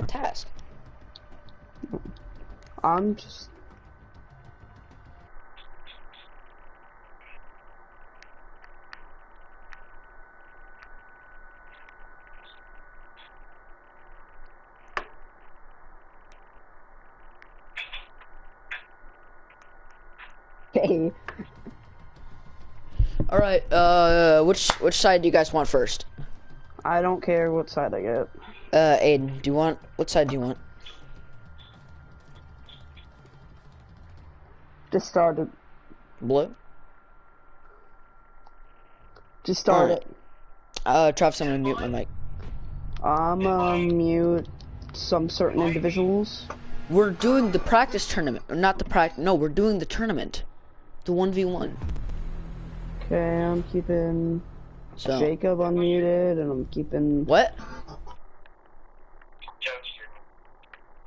task. I'm just. Hey. All right. Which side do you guys want first? I don't care what side I get. Aiden, what side do you want? Just start it. Blue? Just start it. Travis, I'm gonna mute my mic. I'm mute some certain individuals. We're doing the practice tournament, or not the practice. No, we're doing the tournament, the 1v1. Okay, I'm keeping Jacob unmuted, and I'm keeping. What?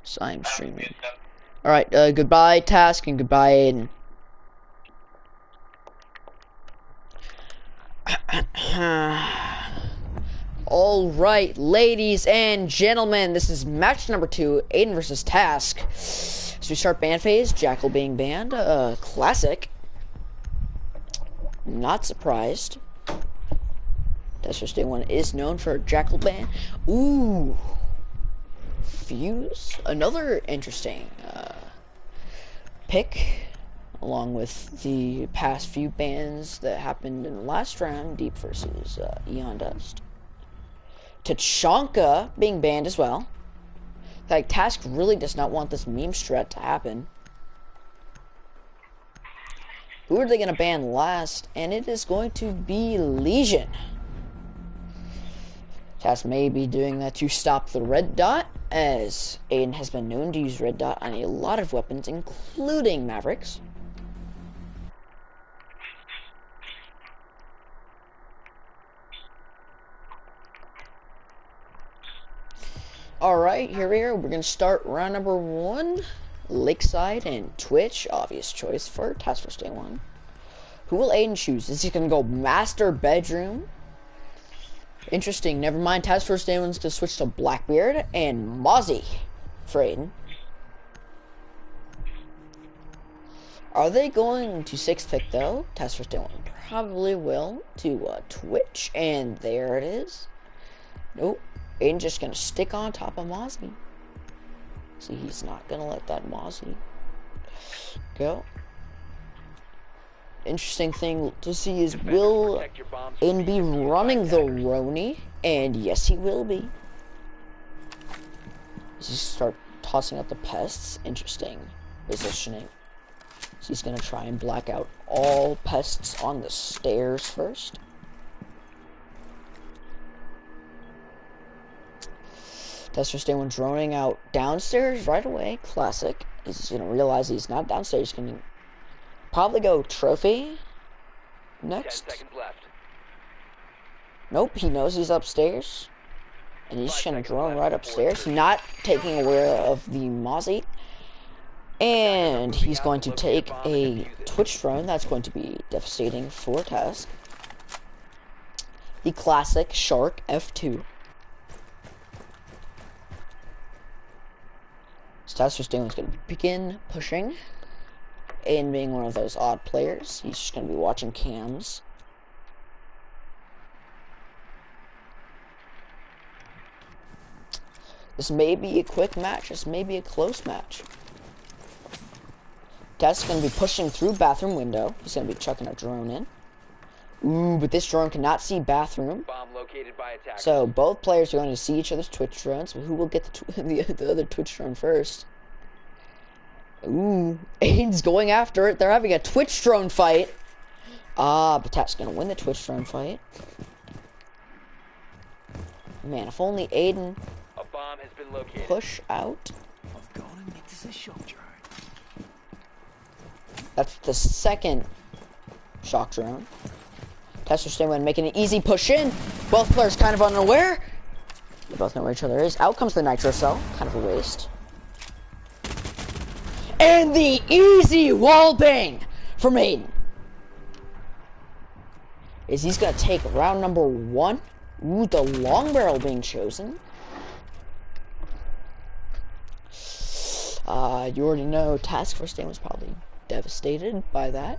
So I'm streaming. All right. Goodbye, Task, and goodbye, Aiden. All right, ladies and gentlemen, this is match number 2, Aiden versus Task. So we start ban phase, Jackal being banned, classic. Not surprised. Test Day 1 is known for a Jackal ban. Ooh. Fuse, another interesting pick, along with the past few bans that happened in the last round, Deep versus EON-Dust. Tachanka being banned as well. Like, Task really does not want this meme strat to happen. Who are they going to ban last? And it is going to be Legion. Task may be doing that to stop the red dot, as Aiden has been known to use red dot on a lot of weapons, including Mavericks. Alright, here we are. We're going to start round number 1. Lakeside and Twitch. Obvious choice for Task Force Day 1. Who will Aiden choose? Is he going to go Master Bedroom? Interesting. Never mind. Task Force Day 1's going to switch to Blackbeard and Mozzie for Aiden. Are they going to 6th pick, though? Task Force Day 1 probably will to Twitch. And there it is. Nope. Aiden's just going to stick on top of Mozzie. See, he's not going to let that Mozzie go. Interesting thing to see is, will Aiden be running the Roni? And yes, he will be. Does he start tossing out the pests? Interesting positioning. So he's going to try and black out all pests on the stairs first. Tester Day 1 droning out downstairs right away. Classic. He's going to realize he's not downstairs. He's going to probably go Trophy next. 10 seconds left. Nope, he knows he's upstairs. And he's just going to drone right upstairs. Not taking aware of the Mozzie. And he's going to take a Twitch drone. That's going to be devastating for Task. The classic Shark F2. Task Force Day 1's going to begin pushing. And being one of those odd players, he's just going to be watching cams. This may be a quick match. This may be a close match. Task's going to be pushing through bathroom window. He's going to be chucking a drone in. Ooh, but this drone cannot see bathroom. Bomb located by attackers. So both players are going to see each other's Twitch drones. Who will get the other Twitch drone first? Ooh, Aiden's going after it. They're having a Twitch drone fight. Ah, but Task's going to win the Twitch drone fight. Man, if only Aiden a bomb has been located. Push out. I've gone and make this a shock drone. That's the second shock drone. Tester Day 1 making an easy push in. Both players kind of unaware. They both know where each other is. Out comes the nitro cell. Kind of a waste. And the easy wall bang from Aiden. Is he's going to take round number 1. Ooh, the long barrel being chosen. You already know Task Force Day was probably devastated by that.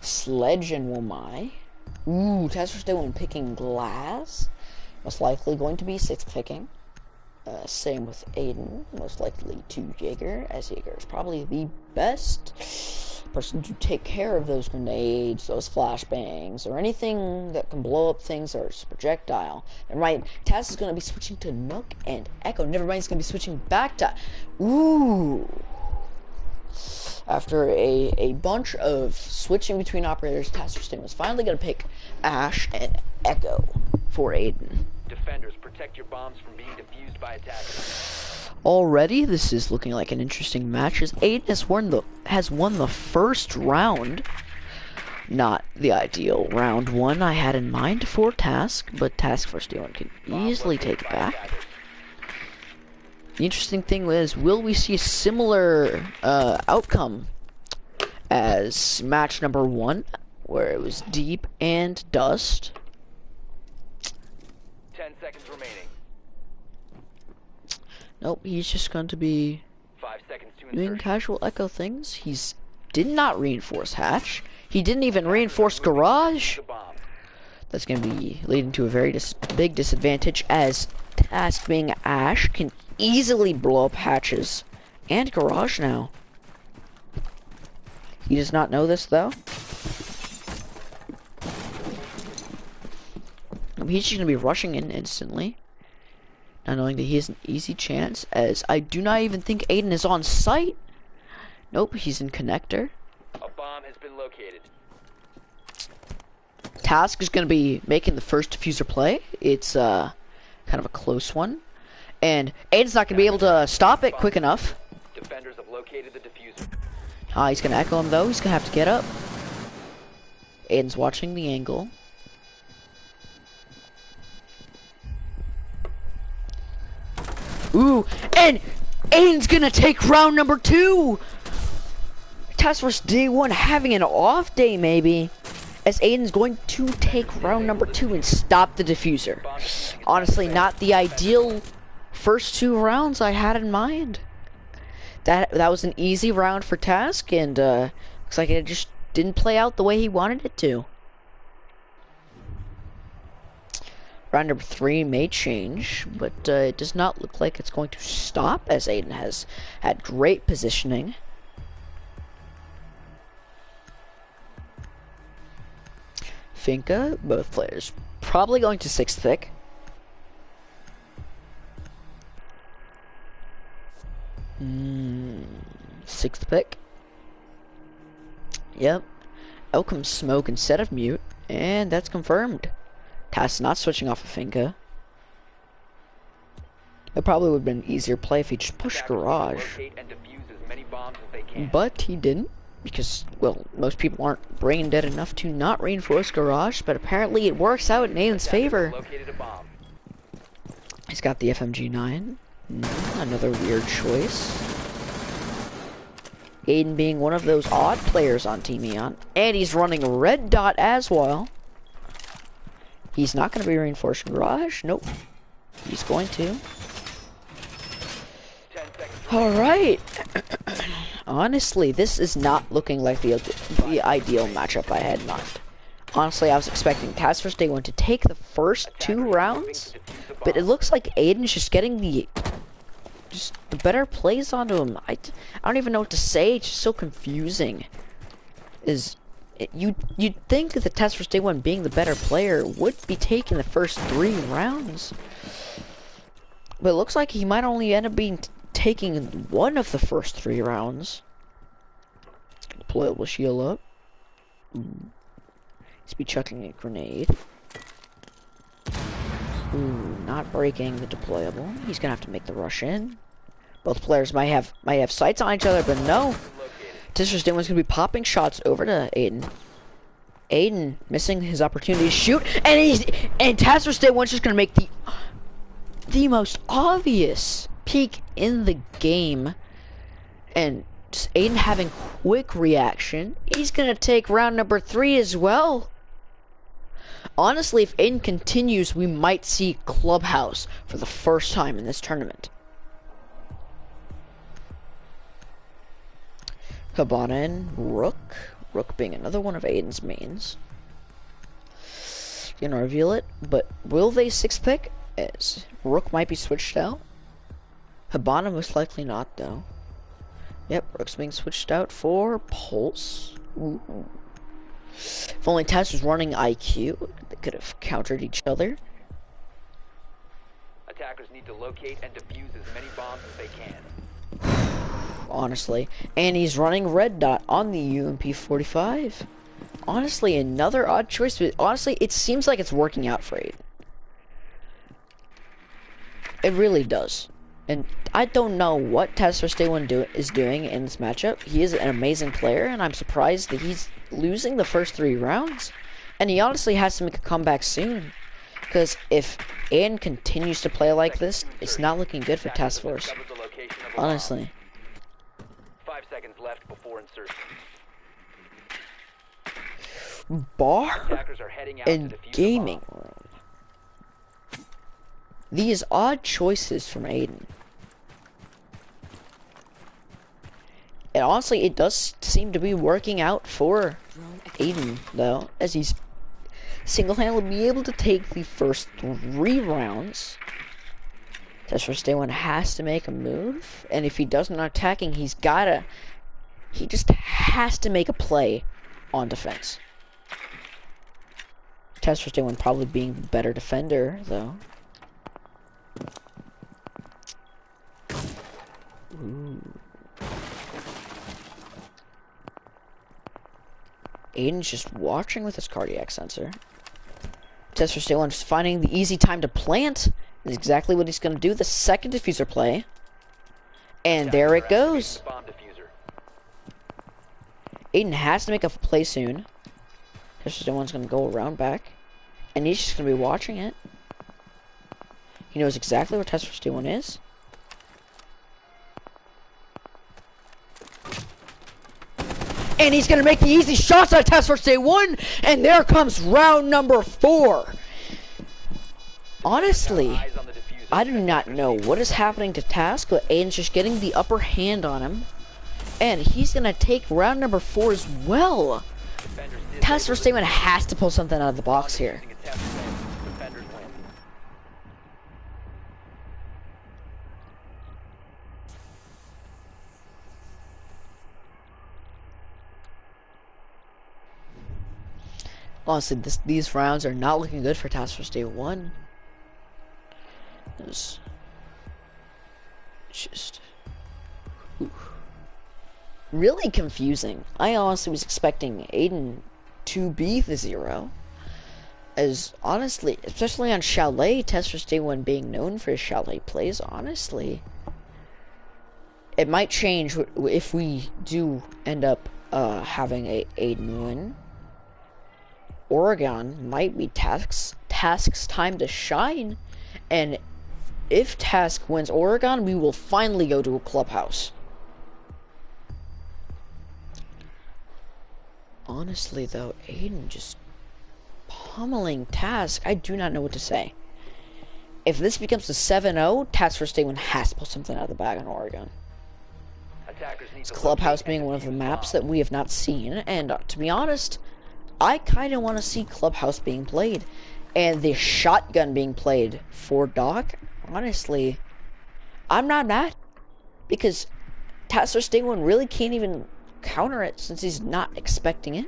Sledge and Womai. Ooh, Task Force Day 1 picking glass. Most likely going to be 6th picking. Same with Aiden. Most likely to Jaeger, as Jaeger is probably the best person to take care of those grenades, those flashbangs, or anything that can blow up things or projectile. And right, Taz is going to be switching to Nook and Echo. Nevermind's going to be switching back to... Ooh! After a bunch of switching between operators, Task Force Day was finally going to pick Ash and Echo for Aiden. Defenders, protect your bombs from being defused by attackers. Already, this is looking like an interesting match as Aiden has won the first round. Not the ideal round one I had in mind for Task, but Task Force Day 1 can easily take it back. The interesting thing is, will we see a similar outcome as match number 1, where it was Deep and Dust? 10 seconds remaining. Nope, he's just going to be 5 seconds to doing insertion. casual Echo things. He's did not reinforce Hatch. He didn't even reinforce Garage. The bomb. That's going to be leading to a very big disadvantage, as Task being Ash can easily blow up Hatches and Garage now. He does not know this though. He's just going to be rushing in instantly, not knowing that he has an easy chance, as I do not even think Aiden is on site. Nope, he's in connector. A bomb has been located. Task is going to be making the first diffuser play. It's kind of a close one, and Aiden's not going to be able to stop it quick enough. Defenders have located the diffuser. He's going to echo him though. He's going to have to get up. Aiden's watching the angle. Ooh, and Aiden's gonna take round number 2. Task Force Day 1 having an off day maybe, as Aiden's going to take round number 2 and stop the diffuser. Honestly, not the ideal first 2 rounds I had in mind. That was an easy round for Task, and looks like it just didn't play out the way he wanted it to. Round number 3 may change, but it does not look like it's going to stop, as Aiden has had great positioning. Finka, both players probably going to 6th pick. Sixth pick. Yep. Out comes Smoke instead of Mute, and that's confirmed. Task not switching off of Finka. It probably would have been an easier play if he just pushed Garage. Locate and defuse as many bombs as they can. But he didn't, because, well, most people aren't brain dead enough to not reinforce Garage, but apparently it works out in Aiden's favor. Located a bomb. He's got the FMG9. Another weird choice. Aiden being one of those odd players on Team EON. And he's running Red Dot as well. He's not going to be reinforcing Garage. Nope. He's going to. Alright. Honestly, this is not looking like the ideal matchup I had in mind. Honestly, I was expecting Task Force Day 1 to take the first 2 rounds, but it looks like Aiden's just getting the better plays onto him. I don't even know what to say. It's just so confusing. You'd think that the Task Force Day 1 being the better player would be taking the first 3 rounds, but it looks like he might only end up being taking one of the first 3 rounds. Deployable shield up. He's be chucking a grenade. Ooh, not breaking the deployable. He's gonna have to make the rush in. Both players might have sights on each other, but no. Task Force Day 1's gonna be popping shots over to Aiden. Aiden missing his opportunity to shoot, and Task Force Day 1's just gonna make the most obvious peek in the game, and just Aiden having quick reaction. He's gonna take round number 3 as well. Honestly, if Aiden continues, we might see Clubhouse for the first time in this tournament. Hibana and Rook. Rook being another one of Aiden's mains. Gonna reveal it, but will they 6th pick? As Rook might be switched out. Hibana most likely not, though. Yep, Rook's being switched out for Pulse. Ooh. If only Taz was running IQ, they could have countered each other. Attackers need to locate and defuse as many bombs as they can. Honestly. And he's running Red Dot on the UMP-45. Honestly, another odd choice, but honestly, it seems like it's working out for Aiden. It really does. And I don't know what Taz First Day 1 is doing in this matchup. He is an amazing player, and I'm surprised that he's losing the first 3 rounds. And he honestly has to make a comeback soon. Because if Aiden continues to play like this, it's not looking good for Task Force. Honestly. 5 seconds left before insertion. Bar and gaming room. These odd choices from Aiden. And honestly, it does seem to be working out for Aiden, though, as he's single-handedly be able to take the first 3 rounds. Test First Day 1 has to make a move, and if he does not attacking, he just has to make a play on defense. Test First Day 1 probably being the better defender, though. Ooh. Aiden's just watching with his cardiac sensor. Test First Day 1 just finding the easy time to plant is exactly what he's going to do. The second diffuser play. And there it goes. Aiden has to make a play soon. Test First Day 1's going to go around back. And he's just going to be watching it. He knows exactly where Test First Day 1 is. And he's going to make the easy shots on Test First Day 1. And there comes round number 4. Honestly, I do not know what is happening to Task, but Aiden's just getting the upper hand on him. And he's going to take round number 4 as well. Test First Day 1 has to pull something out of the box here. Honestly, these rounds are not looking good for Task Force Day 1. It's just really confusing. I honestly was expecting Aiden to be the 0. As honestly, especially on Chalet, Task Force Day 1 being known for his Chalet plays, honestly. It might change if we do end up having a Aiden win. Oregon might be Task's time to shine, and if Task wins Oregon, we will finally go to a clubhouse. Honestly, though, Aiden just pummeling Task. I do not know what to say. If this becomes a 7-0, Task First Day 1 has to pull something out of the bag on Oregon. It's clubhouse being one of the maps that we have not seen, and to be honest, I kind of want to see Clubhouse being played. And the shotgun being played for Doc, honestly, I'm not mad. Because Task Force Day 1 really can't even counter it since he's not expecting it.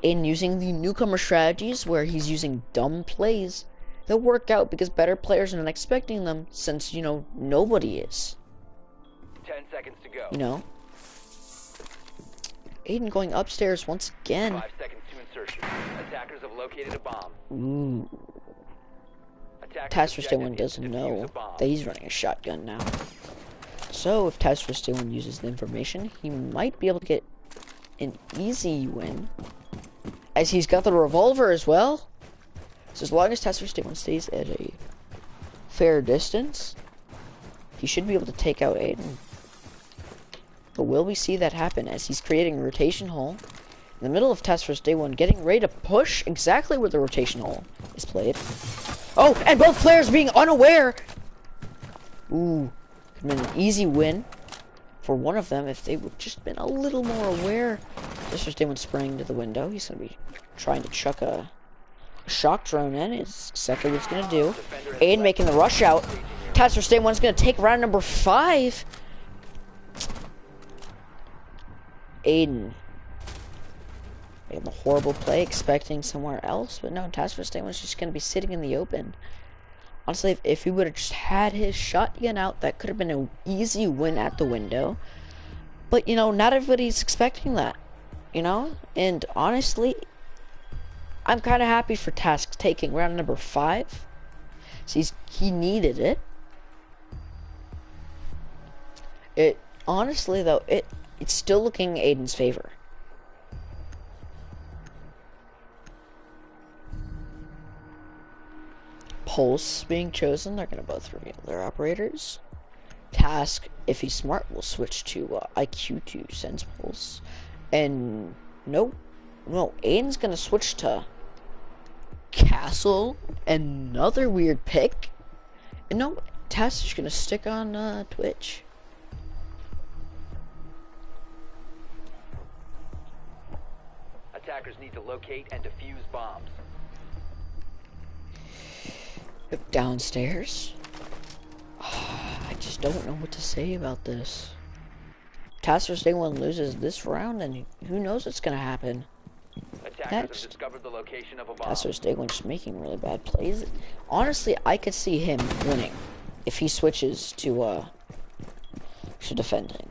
In using the newcomer strategies where he's using dumb plays, they'll work out because better players are not expecting them since, you know, nobody is. 10 seconds to go. You know? Aiden going upstairs once again. 5 seconds to insertion. Attackers have located a bomb. Ooh. Task Force Day 1 doesn't know that he's running a shotgun now. So if Task Force Day 1 uses the information, he might be able to get an easy win. As he's got the revolver as well. So as long as Task Force Day 1 stays at a fair distance, he should be able to take out Aiden. But will we see that happen as he's creating a rotation hole in the middle of Task Force Day 1, getting ready to push exactly where the rotation hole is played. Oh, and both players being unaware. Ooh, could have been an easy win for one of them if they would just been a little more aware. Task Force Day 1 spraying to the window. He's going to be trying to chuck a shock drone in. It's exactly what he's going to do. Aiden making the rush out. Task Force Day 1's going to take round number 5. Aiden making the horrible play, expecting somewhere else, but no, Task Force Day was just going to be sitting in the open. Honestly, if he would have just had his shotgun out, that could have been an easy win at the window. But, you know, not everybody's expecting that, you know? And honestly, I'm kind of happy for Task taking round number 5. So he needed it. Honestly, though, it's still looking in Aiden's favor. Pulse being chosen. They're going to both reveal their operators. Task, if he's smart, will switch to IQ to sense Pulse. And no, Aiden's going to switch to Castle. Another weird pick. And no, Task is going to stick on Twitch. Attackers need to locate and defuse bombs. Downstairs. I just don't know what to say about this. Task Force Day 1 loses this round, and who knows what's gonna happen Attackers next. have discovered the location of a bomb. Task Force Day 1 just making really bad plays. Honestly, I could see him winning if he switches to defending.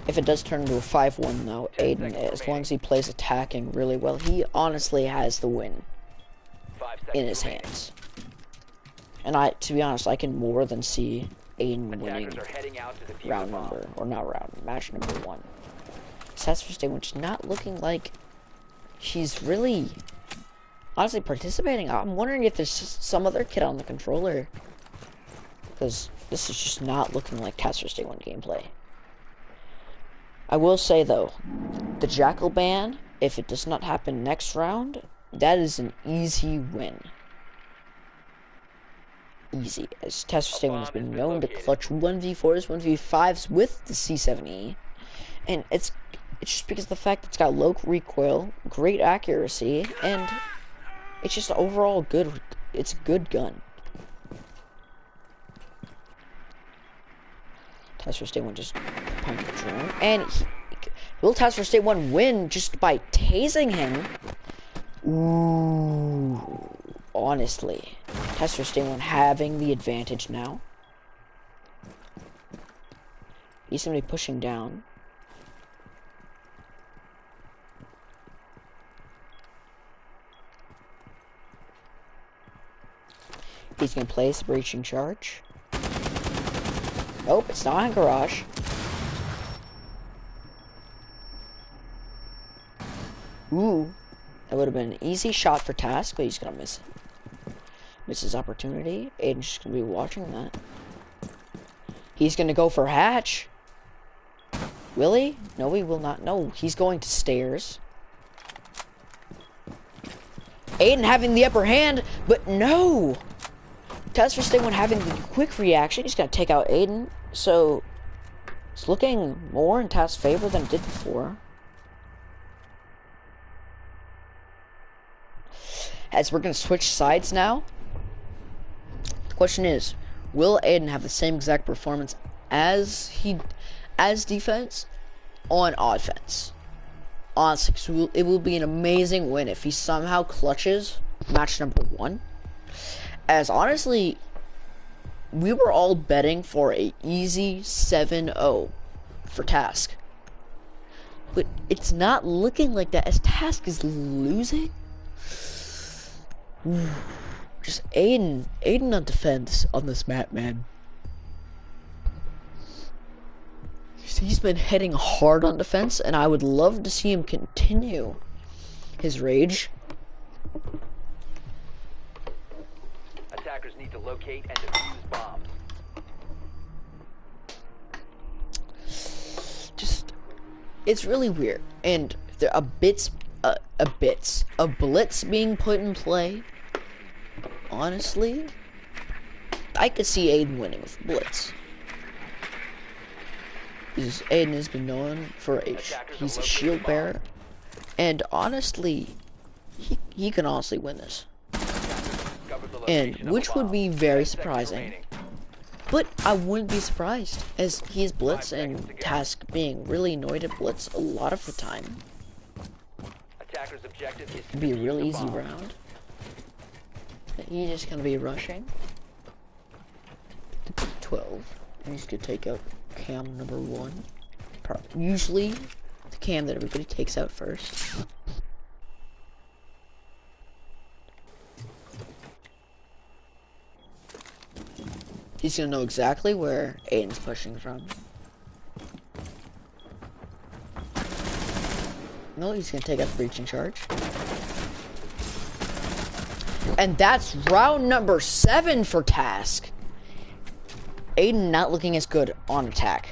If it does turn into a 5-1 though, Aiden, as long as he plays attacking really well, he honestly has the win in his hands. And to be honest, I can more than see Aiden winning match number 1. Task Force Day 1 just not looking like she's really honestly participating. I'm wondering if there's just some other kid on the controller, because this is just not looking like Task Force Day 1 gameplay. I will say though, the Jackal ban, if it does not happen next round, that is an easy win. Easy, as Task Force Day 1 has been known to clutch 1v4s, 1v5s with the C7E, and it's just because of the fact that it's got low recoil, great accuracy, and it's just overall good. It's a good gun. Task Force Day 1 just pumped the drone, and will Task Force Day 1 win just by tasing him? Ooh, honestly, Task Force Day 1 having the advantage now. He's gonna be pushing down. He's gonna place a breaching charge. Nope, it's not in garage. Ooh, that would have been an easy shot for Task, but he's gonna miss it. Miss his opportunity. Aiden's just gonna be watching that. He's gonna go for hatch. Will he? No, he will not. No, he's going to stairs. Aiden having the upper hand, but no! Task Force Day 1 having the quick reaction. He's gonna take out Aiden, so it's looking more in Task's favor than it did before. As we're gonna switch sides now, the question is, will Aiden have the same exact performance as defense on offense? Honestly, it will be an amazing win if he somehow clutches match number 1. As honestly, we were all betting for a easy 7-0 for Task. But it's not looking like that as Task is losing. Just Aiden on defense on this map, man. He's been hitting hard on defense, and I would love to see him continue his rage. Attackers need to locate and defuse bombs. it's really weird, and there are a blitz being put in play. Honestly, I could see Aiden winning with blitz. Because Aiden has been known for he's a shield bearer, and honestly, he can honestly win this, and which would be very surprising. But I wouldn't be surprised, as he is blitz and Task being really annoyed at blitz a lot of the time. It'd be a really easy round. He's just gonna be rushing. 12. And he's gonna take out cam number 1. Usually, the cam that everybody takes out first. He's gonna know exactly where Aiden's pushing from. No, he's gonna take out the breaching charge. And that's round number 7 for Task. Aiden not looking as good on attack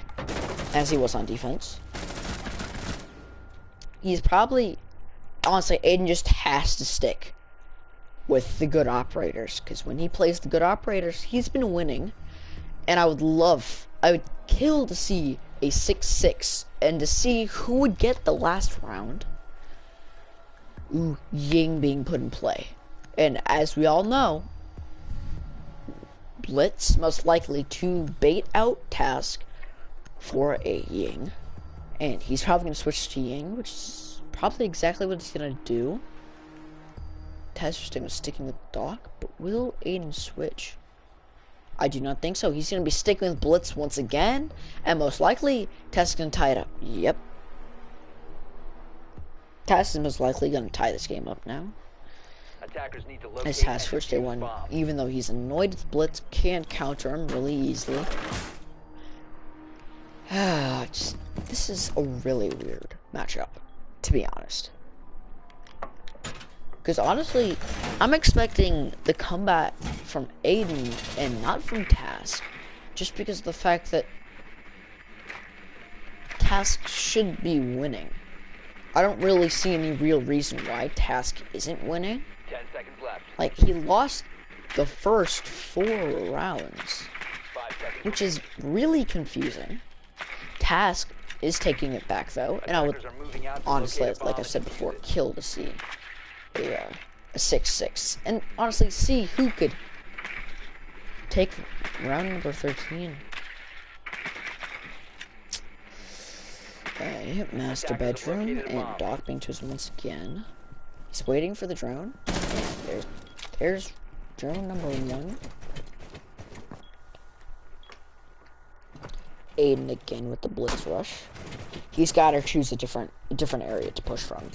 as he was on defense. He's probably, honestly, Aiden just has to stick with the good operators, because when he plays the good operators, he's been winning. And I would kill to see a 6-6 and to see who would get the last round. Ooh, Ying being put in play. And as we all know, Blitz most likely to bait out Task for a Ying. And he's probably going to switch to Ying, which is probably exactly what he's going to do. Task is sticking with Doc, but will Aiden switch? I do not think so. He's going to be sticking with Blitz once again, and most likely Task is going to tie it up. Yep. Task is most likely going to tie this game up now. Attackers need to locate As Task switched to one, bomb. even though he's annoyed with Blitz, can't counter him really easily. This is a really weird matchup, to be honest. Because honestly, I'm expecting the comeback from Aiden and not from Task, just because of the fact that Task should be winning. I don't really see any real reason why Task isn't winning. 10 seconds left. Like, he lost the first 4 rounds, 5 seconds. which is really confusing. Task is taking it back though, and I would Attackers are moving out to honestly, locate a like bomb I said and before, defuse it. kill to see a 6-6, and honestly see who could take round number 13. Okay, master bedroom, and Doc being chosen once again. He's waiting for the drone. And there's drone number 1. Aiden again with the blitz rush. He's got to choose a different area to push from.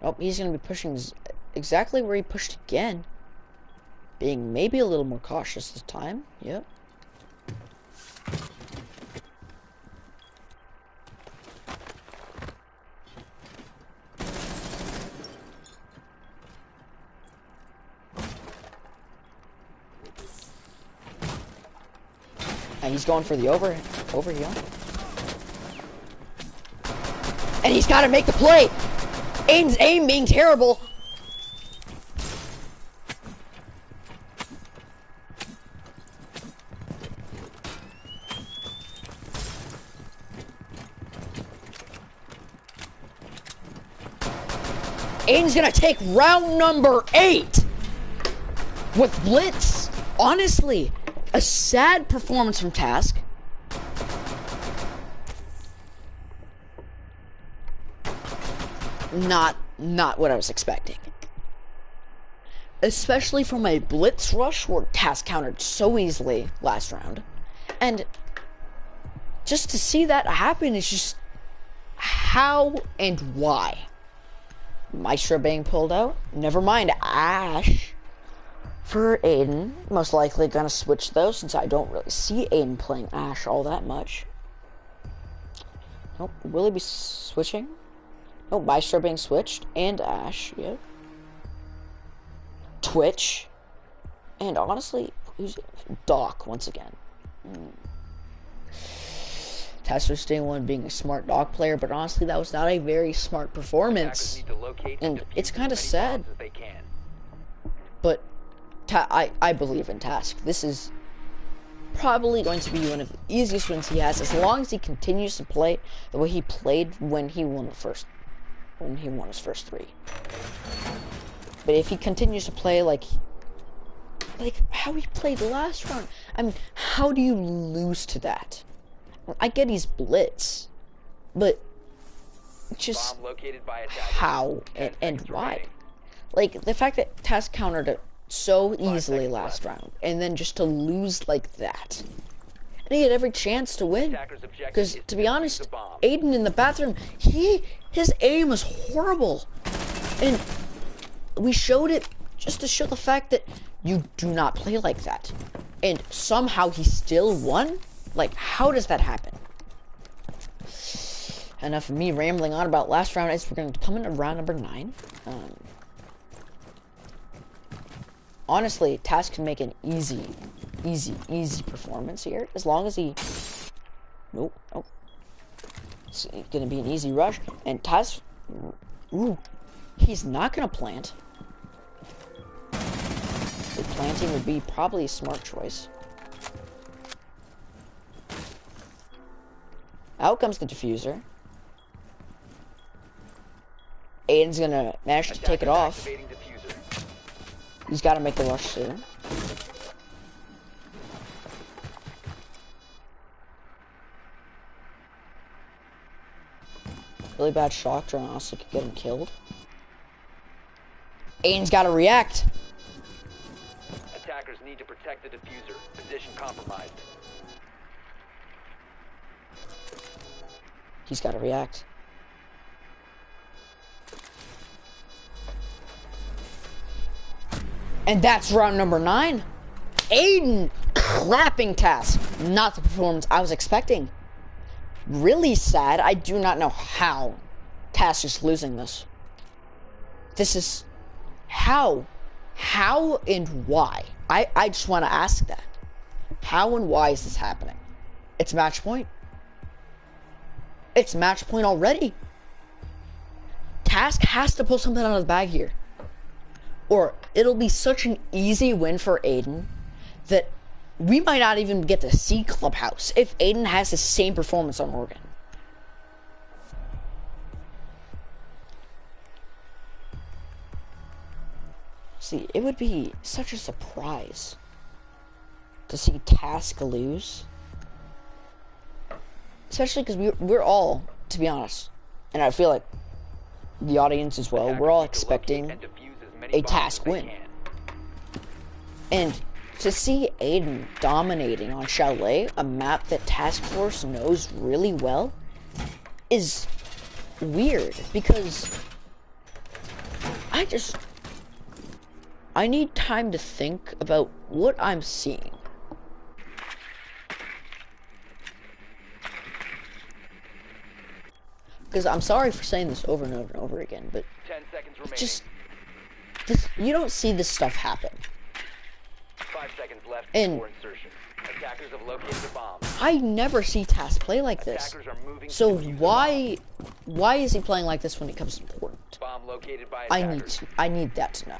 Oh, he's gonna be pushing exactly where he pushed again. Being maybe a little more cautious this time. Yep. And he's going for the overheal. And he's got to make the play. Aiden's aim being terrible. Aiden's gonna take round number 8 with blitz. Honestly, a sad performance from Task. Not what I was expecting. Especially from a blitz rush where Task countered so easily last round. And just to see that happen is just how and why. Maestro being pulled out. Never mind Ash for Aiden. Most likely gonna switch though, since I don't really see Aiden playing Ash all that much. Nope, will he be switching? Oh, Maestro being switched, and Ash, yep. Twitch, and honestly, who's Doc once again? Task Force Day 1 being a smart dog player, but honestly, that was not a very smart performance. Attackers need to locate And defuse it's kind of as many sad, bombs as they can. but I believe in Task. This is probably going to be one of the easiest wins he has, as long as he continues to play the way he played when he won his first 3. But if he continues to play like how he played last round, I mean, how do you lose to that? I get he's blitz, but just Bomb located by attackers. how 10 and seconds why? remaining. Like, the fact that Task countered it so easily seconds last left. round, and then just to lose like that. And he had every chance to win. Attacker's objective Because, is to be defuse honest, the bomb. Aiden in the bathroom, his aim was horrible. And we showed it just to show the fact that you do not play like that. And somehow he still won? Like, how does that happen? Enough of me rambling on about last round, as we're going to come into round number 9. Honestly, Task can make an easy performance here, as long as he... Nope. It's gonna be an easy rush, and Task... Ooh, he's not gonna plant. The planting would be probably a smart choice. Out comes the diffuser. Aiden's gonna manage to take it off. Activating diffuser. He's got to make the rush soon. Really bad shock drone also could get him killed. Aiden's got to react. Attackers need to protect the diffuser. Position compromised. He's got to react. And that's round number 9. Aiden clapping Task. Not the performance I was expecting. Really sad. I do not know how Task is losing this. This is... How? How and why? I just want to ask that. How and why is this happening? It's match point. It's match point already. Task has to pull something out of the bag here. Or it'll be such an easy win for Aiden that we might not even get to see Clubhouse if Aiden has the same performance on Morgan. See, it would be such a surprise to see Task lose. Especially because we're all, to be honest, and I feel like the audience as well, we're all expecting a Task win. And to see Aiden dominating on Chalet, a map that Task Force knows really well, is weird, because I need time to think about what I'm seeing. Because I'm sorry for saying this over and over and over again, but 10 seconds remaining. just you don't see this stuff happen. 5 seconds left And before insertion. Attackers have located the bomb. I never see Task play like this. Attackers are moving to So defuse the why is he playing like this when it comes to important? bomb located by I attackers. need that to know.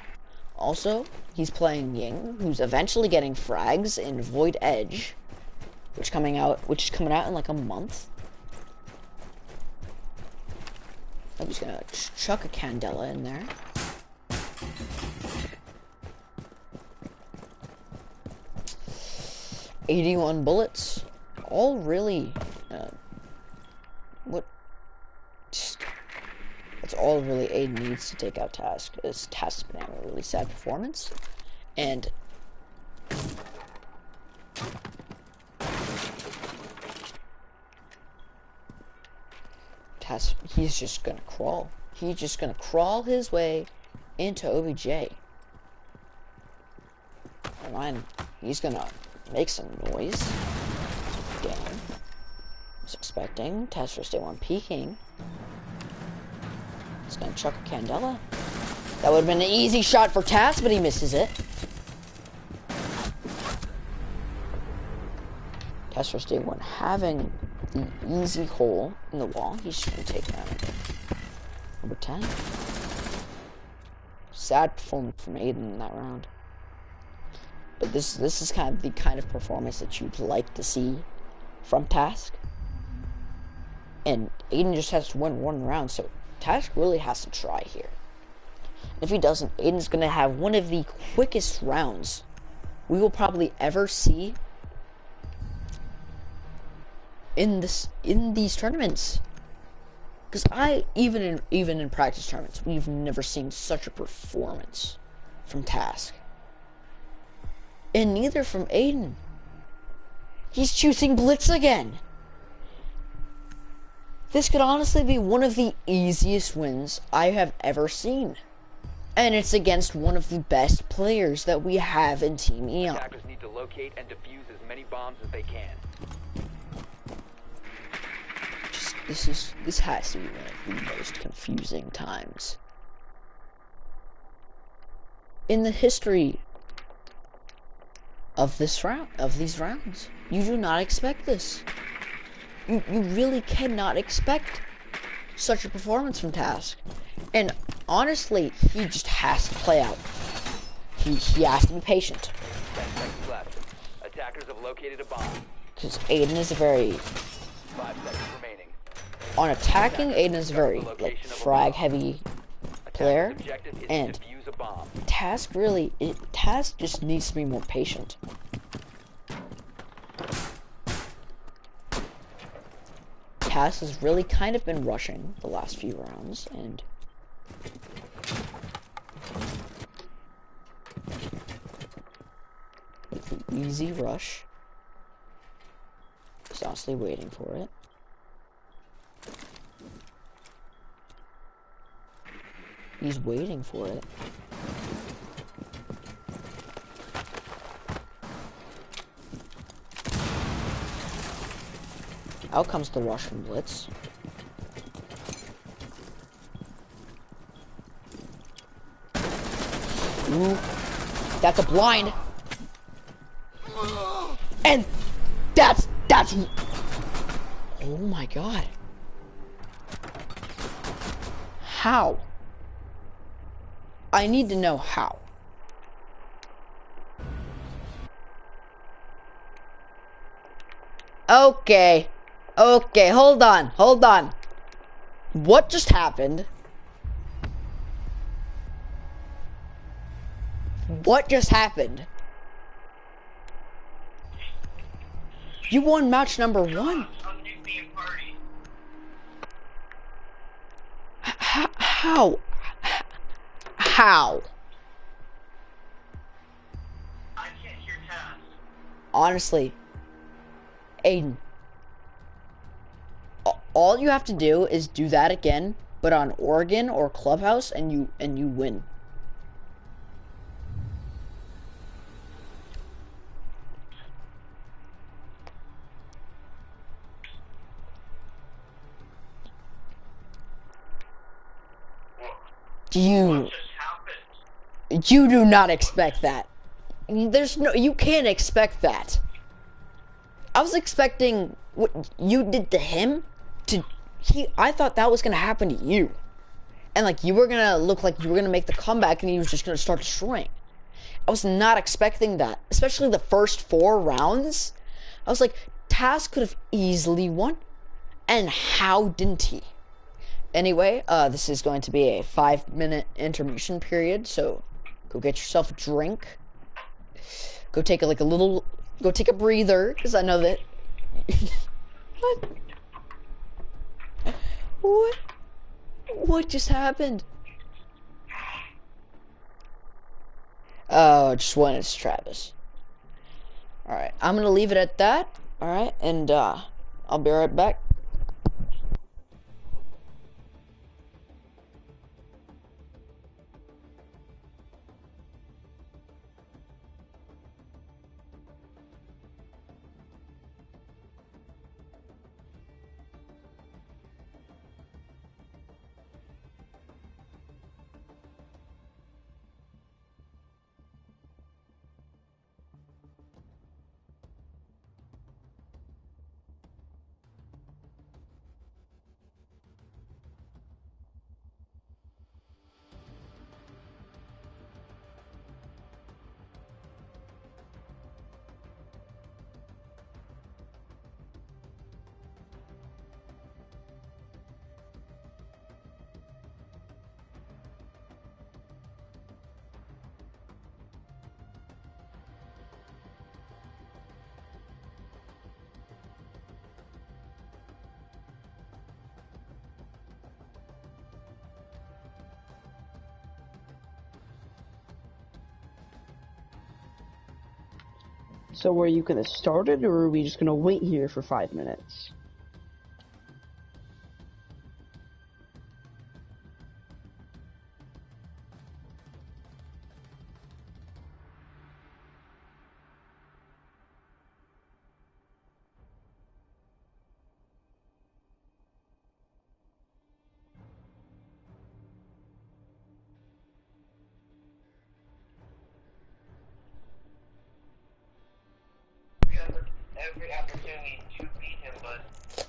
Also, he's playing Ying, who's eventually getting frags in Void Edge, which is coming out in like a month. I'm just gonna chuck a Candela in there. $81 bullets, all really. That's all really Aiden needs to take out Task. Is Task's been having a really sad performance, and Task, he's just gonna crawl. He's just gonna crawl his way into OBJ. And then he's gonna make some noise. Again. I was expecting Task Force Day 1 peeking. He's gonna chuck a Candela. That would have been an easy shot for Task, but he misses it. Task Task Force Day 1 having the easy hole in the wall. He's just going to take that. Number 10. Sad performance from Aiden in that round. But this is kind of the kind of performance that you'd like to see from Task. And Aiden just has to win one round, so Task really has to try here. If he doesn't, Aiden's going to have one of the quickest rounds we will probably ever see in these tournaments. Because even in practice tournaments, we've never seen such a performance from Task. And neither from Aiden. He's choosing Blitz again. This could honestly be one of the easiest wins I have ever seen. And it's against one of the best players that we have in Team EON. Attackers need to locate and defuse as many bombs as they can. This has to be one of the most confusing times in the history of these rounds. You do not expect this. You really cannot expect such a performance from Task. And honestly, he just has to play out. He has to be patient. 10 seconds left. Attackers have located a bomb. Because Aiden is a very... 5 seconds remaining. On attacking, Aiden is a very, like, frag-heavy player. And Task just needs to be more patient. Task has really kind of been rushing the last few rounds, and with the easy rush, he's honestly waiting for it. He's waiting for it. Out comes the rush from Blitz. Ooh, that's a blind. And that's, oh my god. How? I need to know how. Okay. Okay, hold on. What just happened? What just happened? You won match number 1. How? How? I can't hear Task. Honestly, Aiden, all you have to do is do that again, but on Oregon or Clubhouse, and you win. You do not expect that. You can't expect that. I was expecting what you did to him I thought that was gonna happen to you. And like you were gonna look like you were gonna make the comeback and he was just gonna start destroying. I was not expecting that. Especially the first 4 rounds. I was like, Task could have easily won. And how didn't he? Anyway, this is going to be a 5-minute intermission period, so go get yourself a drink. Go take a breather, because I know that... What? What just happened? Oh, just one is Travis. Alright, I'm gonna leave it at that. Alright, and I'll be right back. So were you gonna start it, or are we just gonna wait here for 5 minutes? Every opportunity to beat him, but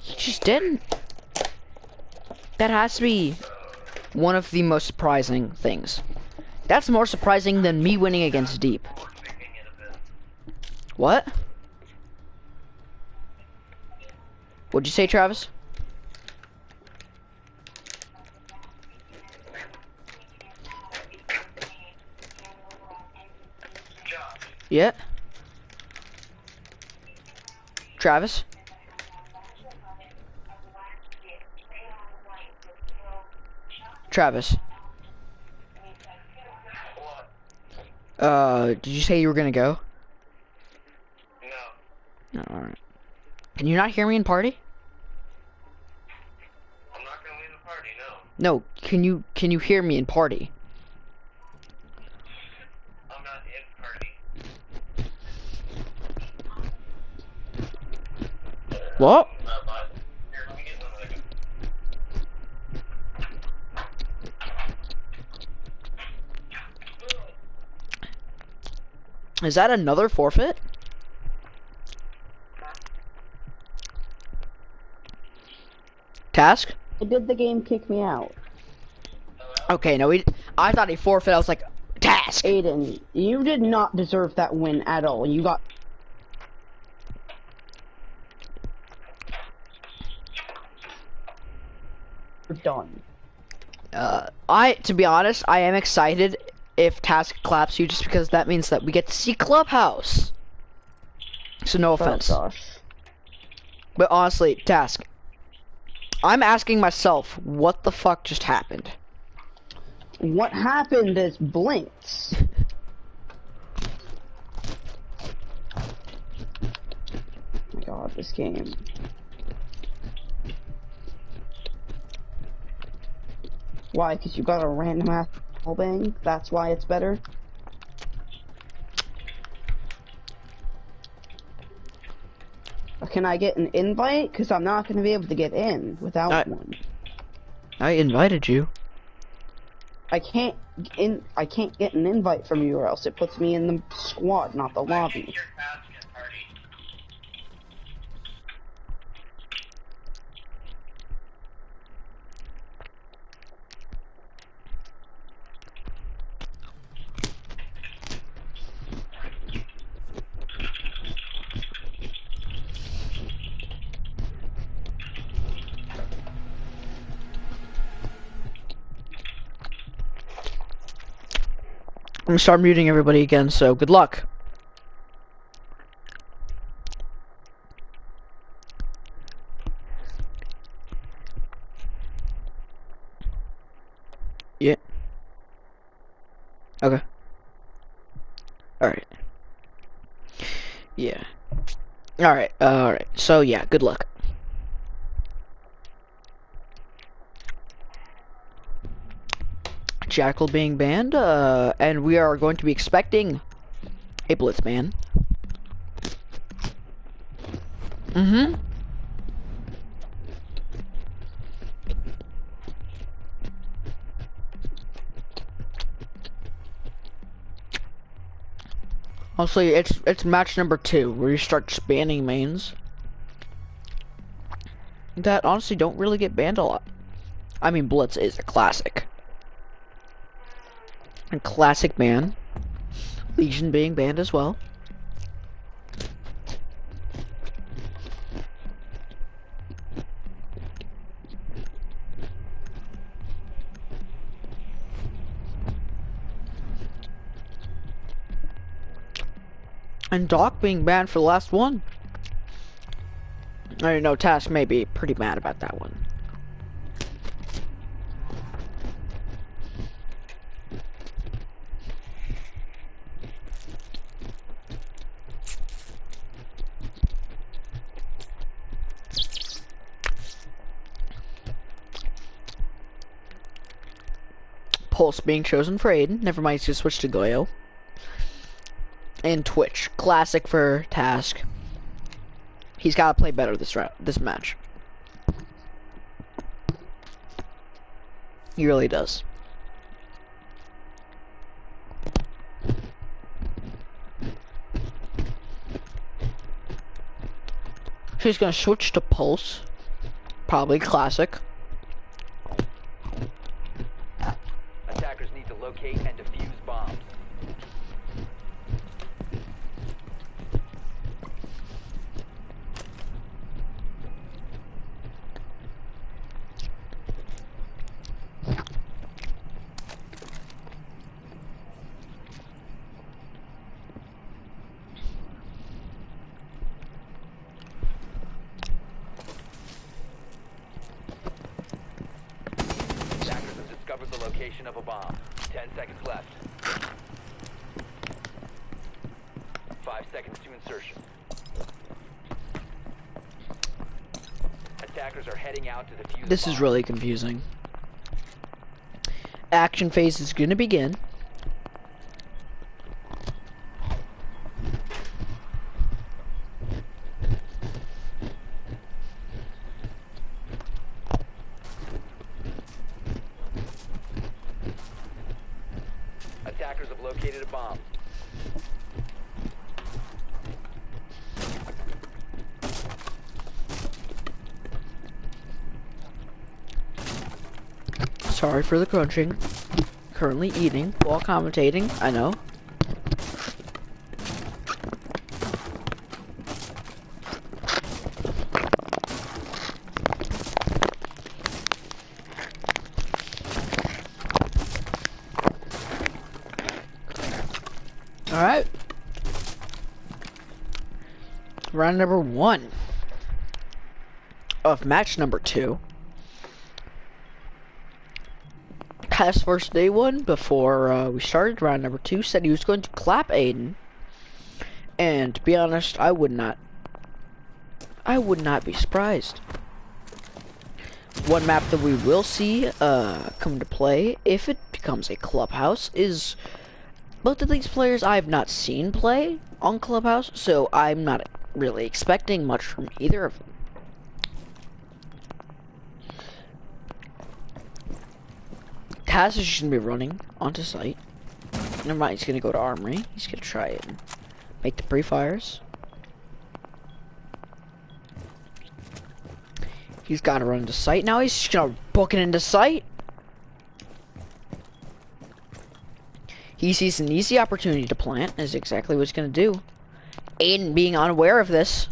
He just didn't. That has to be one of the most surprising things. That's more surprising than me winning against Deep. What? What'd you say, Travis? Yeah? Travis? Travis? Did you say you were gonna go? no. Alright. Can you not hear me in party? I'm not gonna leave the party, no. No, can you hear me in party? I'm not in party. What? But here, let me get something. Is that another forfeit? Task? Did the game kick me out? Okay, no, I thought he forfeit. I was like, task. Aiden, you did not deserve that win at all. You got... You're done. To be honest, I am excited if Task claps you, just because that means that we get to see Clubhouse. So no offense. Oh, gosh. But honestly, Task, I'm asking myself, what the fuck just happened? What happened is blinks. Oh my god, this game. Why? Because you got a random ass bang? That's why it's better? Can I get an invite? Because I'm not going to be able to get in without one. I invited you. I can't get an invite from you, or else it puts me in the squad, not the lobby. Your basket party. I'm gonna start muting everybody again, so good luck. Yeah. Okay. Alright. Yeah. Alright. So yeah, good luck. Jackal being banned, and we are going to be expecting a blitz ban. Mm-hmm. Honestly, it's match number 2 where you start just banning mains that honestly don't really get banned a lot. I mean, Blitz is a classic. And classic ban. Legion being banned as well. And Doc being banned for the last one. I know Task may be pretty mad about that one. Pulse being chosen for Aiden. Never mind, he's gonna switch to Goyo. And Twitch, classic for Task. He's gotta play better this match. He really does. She's gonna switch to Pulse. Probably classic. Attackers need to locate and defuse bombs. Attackers have discovered the location of a bomb. 10 seconds left. 5 seconds to insertion. Attackers are heading out to defuse This the is bomb. really confusing. Action phase is gonna begin. Attackers have located a bomb. Sorry for the crunching. Currently eating while commentating, I know. Alright. Round number 1 of match number 2. Past first day 1, before we started round number 2, said he was going to clap Aiden. And to be honest, I would not be surprised. One map that we will see come into play if it becomes a clubhouse is both of these players I have not seen play on Clubhouse, so I'm not really expecting much from either of them. Taz is just gonna be running onto site. Never mind, he's gonna go to Armory. He's gonna try it and make the pre-fires. He's gotta run into site now. He's just gonna book it into site. He sees an easy opportunity to plant, is exactly what he's gonna do. Aiden being unaware of this.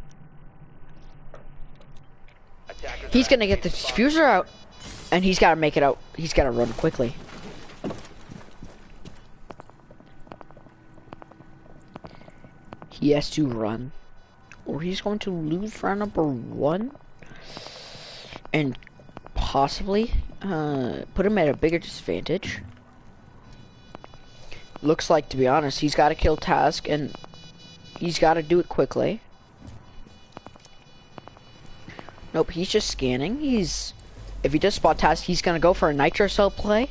Attackers He's are gonna get the activating diffuser out, and he's gotta make it out. He's gotta run quickly. He has to run, or he's going to lose round number 1, and possibly put him at a bigger disadvantage. Looks like, to be honest, he's got to kill Task, and he's got to do it quickly. Nope, he's just scanning. If he does spot Task, he's gonna go for a nitro cell play,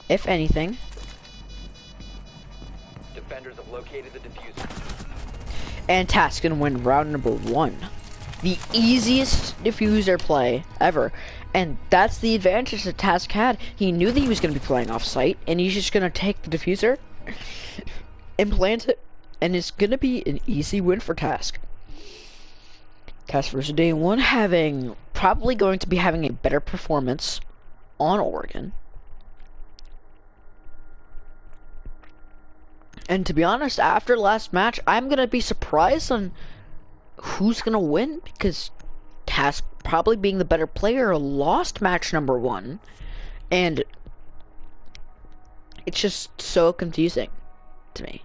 if anything. Defenders have located the diffuser. And Task gonna win round number 1. The easiest diffuser play ever. And that's the advantage that Task had. He knew that he was gonna be playing off site, and he's just gonna take the diffuser, implant it, and it's gonna be an easy win for Task. Task versus Day 1 probably going to be having a better performance on Oregon. And to be honest, after last match, I'm gonna be surprised on who's gonna win, because Task, probably being the better player, lost match number 1, and it's just so confusing to me.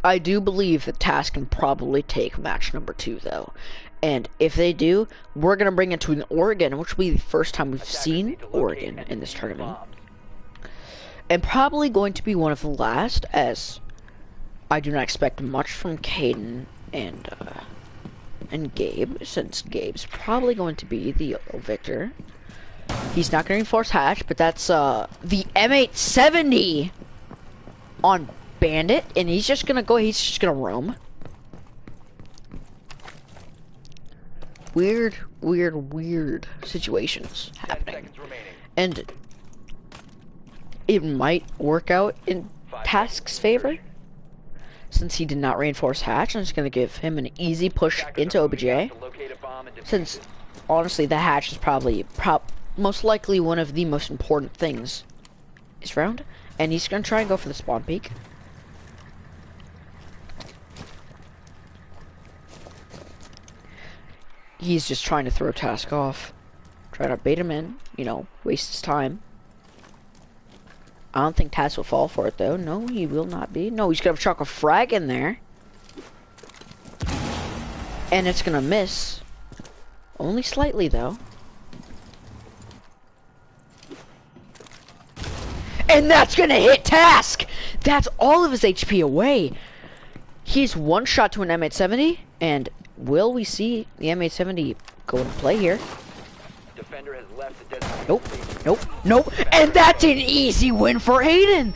I do believe that Task can probably take match number 2 though, and if they do, we're gonna bring it to an Oregon, which will be the first time we've Attackers seen need to locate Oregon and in this defuse tournament, bombs. and probably going to be one of the last, as I do not expect much from Caden and Gabe, since Gabe's probably going to be the victor He's not gonna reinforce hatch, but that's the M870 on Bandit, and he's just gonna roam. Weird situations 10 happening. seconds remaining. And it might work out in 5 Task's seconds favor, insertion. since he did not reinforce hatch. I'm just gonna give him an easy push Attackers into are moving OBJ, out to locate a bomb and defuse since it. honestly the hatch is probably most likely one of the most important things this round, and he's gonna try and go for the spawn peak. He's just trying to throw Task off, trying to bait him in, you know, waste his time. I don't think Task will fall for it though. No, he will not be. No, he's gonna chuck a frag in there, and it's gonna miss, only slightly though. And that's gonna hit Task! That's all of his HP away. He's one shot to an M870, and will we see the M870 go into play here? Defender has left the designated Nope, station. nope. And that's an easy win for Aiden!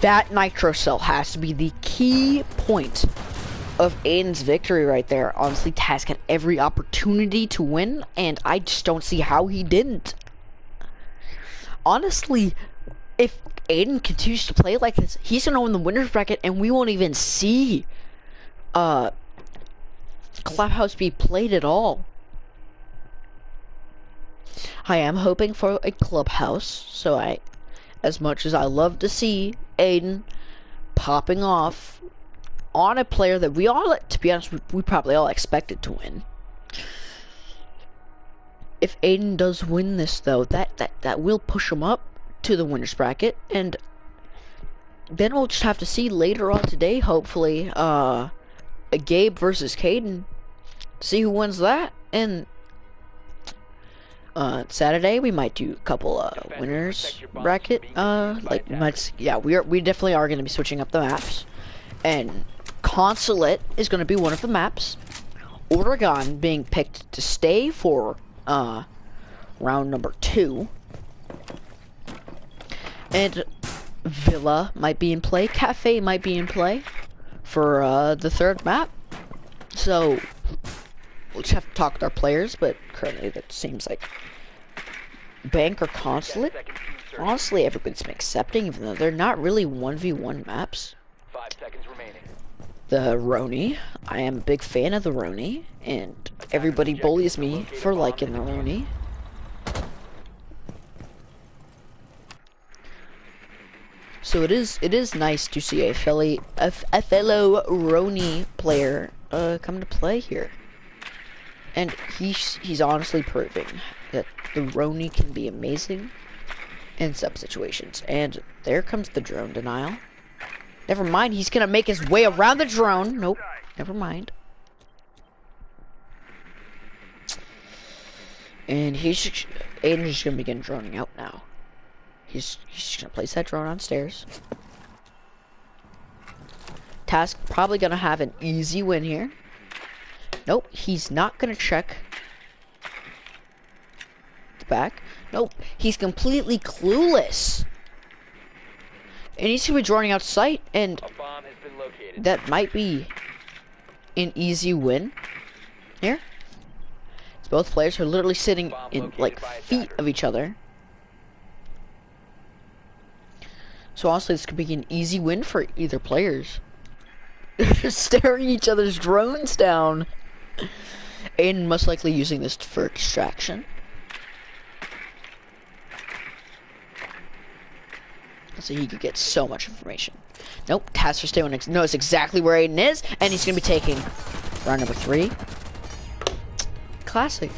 That nitro cell has to be the key point of Aiden's victory right there. Honestly, Task had every opportunity to win, and I just don't see how he didn't. Honestly, if Aiden continues to play like this, he's gonna win the winner's bracket, and we won't even see Clubhouse be played at all. I am hoping for a Clubhouse, so as much as I love to see Aiden popping off on a player that we all, to be honest, we probably all expected to win. If Aiden does win this though, that will push him up to the winner's bracket, and then we'll just have to see later on today, hopefully, a Gabe versus Caden, see who wins that. And Saturday we might do a couple winners bracket, like we definitely are going to be switching up the maps, and Consulate is going to be one of the maps, Oregon being picked to stay for round number 2, and Villa might be in play, Cafe might be in play for the 3rd map. So we'll just have to talk with our players, but currently that seems like Bank or Consulate. 10 seconds to insertion. Honestly, everybody's been accepting, even though they're not really 1v1 maps. 5 seconds remaining. The Roni, I am a big fan of the Roni, and everybody bullies me for liking the Roni. So it is nice to see a fellow Roni player come to play here, and he's honestly proving that the Roni can be amazing in some situations. And there comes the drone denial. Never mind, he's gonna make his way around the drone. Nope, never mind. And Aiden's just gonna begin droning out now. He's just gonna place that drone on stairs. Task probably gonna have an easy win here. Nope, he's not gonna check the back. Nope, he's completely clueless. And he's gonna be droning out sight, and A bomb has been located. that might be an easy win here. It's both players are literally sitting in like feet of each other. So honestly, this could be an easy win for either players. They're just staring each other's drones down. Aiden most likely using this for distraction. So he could get so much information. Nope, Task for Stay knows exactly where Aiden is, and he's gonna be taking round number 3. Classic.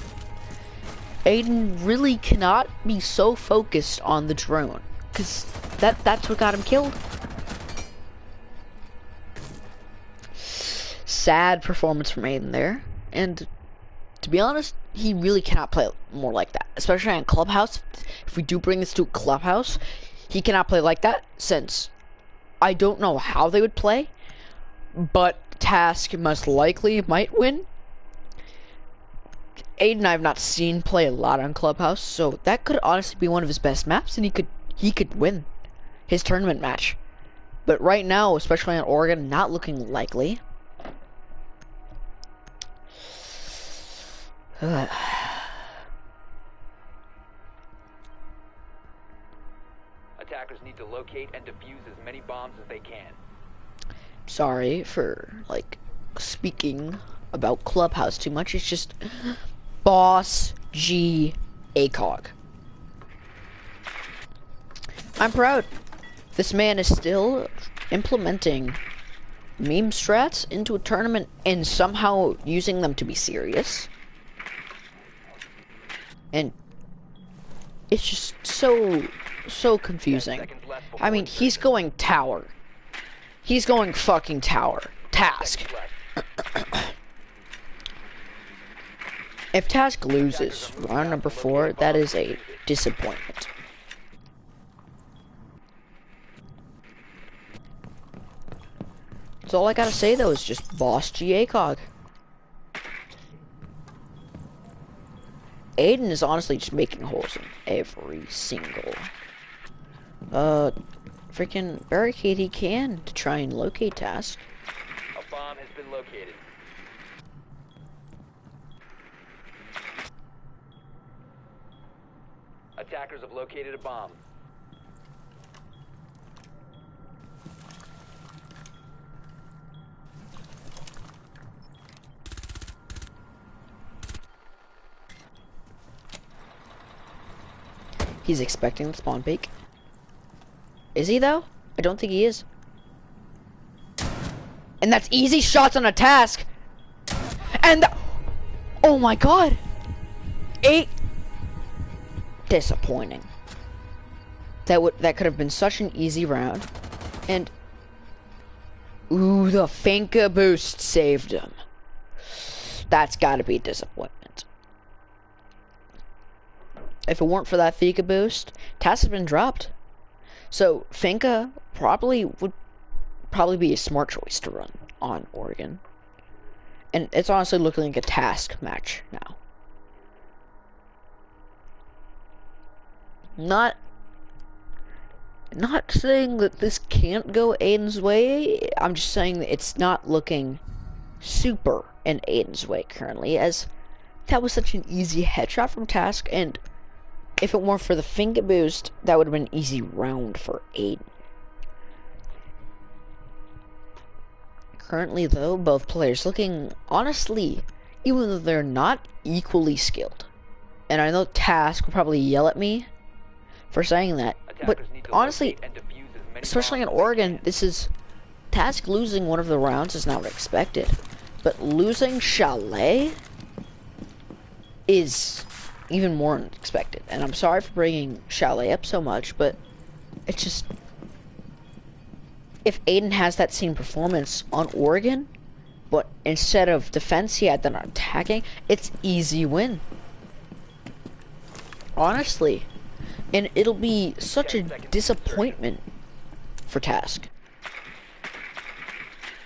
Aiden really cannot be so focused on the drone, because that's what got him killed. Sad performance from Aiden there, and to be honest, he really cannot play more like that, especially on Clubhouse. If we do bring this to Clubhouse, he cannot play like that, since I don't know how they would play, but Task most likely might win. Aiden I've not seen play a lot on Clubhouse, so that could honestly be one of his best maps, and he could win his tournament match. But right now, especially on Oregon, not looking likely. Attackers need to locate and defuse as many bombs as they can. Sorry for like speaking about Clubhouse too much. It's just Boss G ACOG. I'm proud. This man is still implementing meme strats into a tournament and somehow using them to be serious. And it's just so confusing. I mean, he's going tower. He's going fucking tower. Task. If Task loses round number 4, that is a disappointment. That's all I gotta say though is just Boss G ACOG. Aiden is honestly just making holes in every single freaking barricade he can to try and locate Task. A bomb has been located. Attackers have located a bomb. He's expecting the spawn peek. Is he though? I don't think he is. And that's easy shots on a Task. And oh my god. 8. Disappointing. That could have been such an easy round. And ooh, the Finka boost saved him. That's gotta be a disappointment. If it weren't for that Finka boost, Task has been dropped. So Finka would probably be a smart choice to run on Oregon. And it's honestly looking like a Task match now. Not saying that this can't go Aiden's way. I'm just saying that it's not looking super in Aiden's way currently, as that was such an easy headshot from Task, and if it weren't for the finger boost, that would have been an easy round for Aiden. Currently though, both players looking, honestly, even though they're not equally skilled, and I know Task will probably yell at me for saying that, but honestly, especially in Oregon, this is Task losing one of the rounds is not expected, but losing Chalet is even more unexpected. And I'm sorry for bringing Chalet up so much, but it's just, if Aiden has that same performance on Oregon, but instead of defense he had that on attacking, it's easy win. Honestly. And it'll be such a disappointment for Task.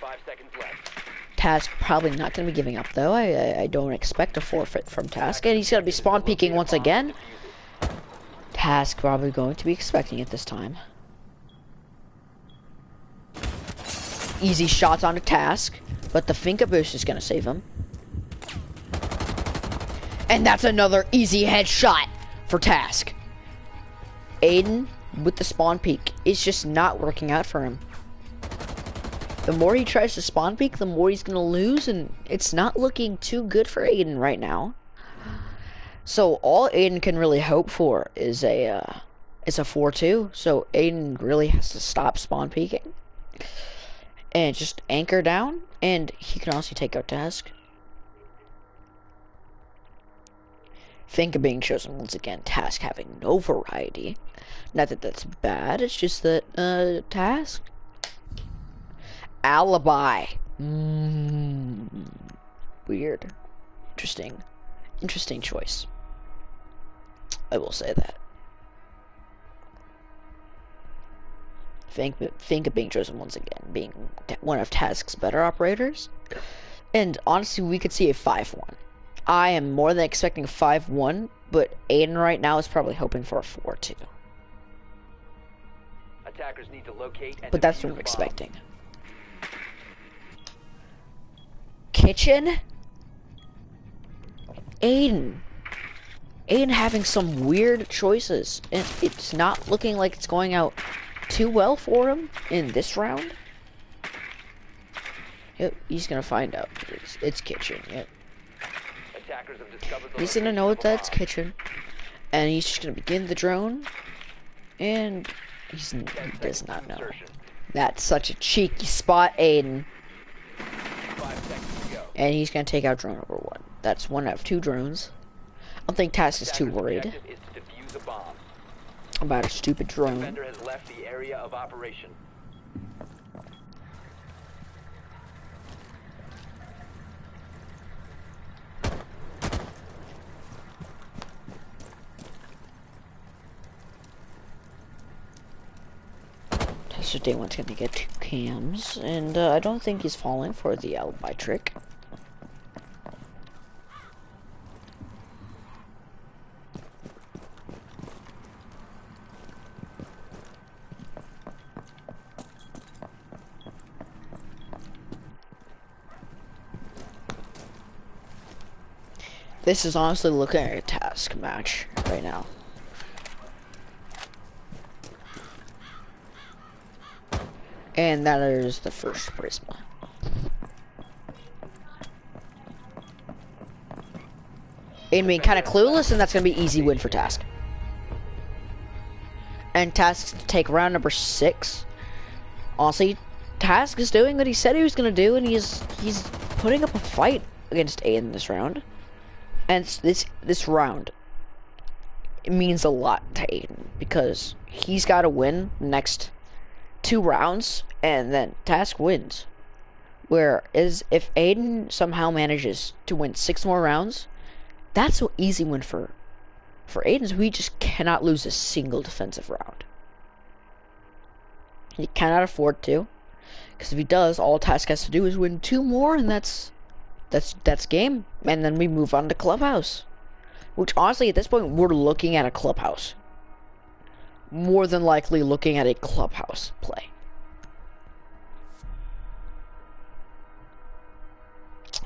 5 seconds left. Task probably not going to be giving up though. I don't expect a forfeit from Task, and he's going to be spawn peeking once again. Task probably going to be expecting it this time. Easy shots on a Task, but the Finka boost is going to save him. And that's another easy headshot for Task. Aiden with the spawn peek is just not working out for him. The more he tries to spawn peek, the more he's gonna lose, and it's not looking too good for Aiden right now. So all Aiden can really hope for is a 4-2. So Aiden really has to stop spawn peeking and just anchor down, and he can also take out Task. Finka being chosen once again, Task having no variety. Not that that's bad, it's just that, Task. Alibi. Weird. Interesting choice. I will say that. Finka being chosen once again, being one of Task's better operators. And honestly, we could see a 5-1. I am more than expecting a 5-1, but Aiden right now is probably hoping for a 4-2. Attackers need to locate and But that's defuse what a I'm bomb. expecting. Kitchen? Aiden. Aiden having some weird choices, and it's not looking like it's going out too well for him in this round. Yep, he's gonna find out. It's kitchen, yep. Attackers have discovered the He's gonna location know of a that it's bomb. kitchen, and he's just gonna begin the drone, and he 10 does seconds not to know. insertion. That's such a cheeky spot, Aiden. 5 seconds to go. And he's gonna take out drone number 1. That's 1 out of 2 drones. I don't think Task is too Attacker's worried objective is to defuse a bomb. about a stupid drone. Defender has left the area of operation. So day 1's gonna get 2 cams, and I don't think he's falling for the alibi trick. This is honestly looking like a Task match right now. And that is the first Prisma. Aiden being kind of clueless, and that's going to be easy win for Task. And Task to take round number 6. Honestly, Task is doing what he said he was going to do, and he's putting up a fight against Aiden this round. And this round, it means a lot to Aiden, because he's got to win the next 2 rounds, and then Task wins. Whereas if Aiden somehow manages to win 6 more rounds, that's an easy win for Aiden. So he just cannot lose a single defensive round. He cannot afford to, because if he does, all Task has to do is win 2 more, and that's game. And then we move on to Clubhouse, which honestly at this point we're looking at a Clubhouse. More than likely looking at a Clubhouse play.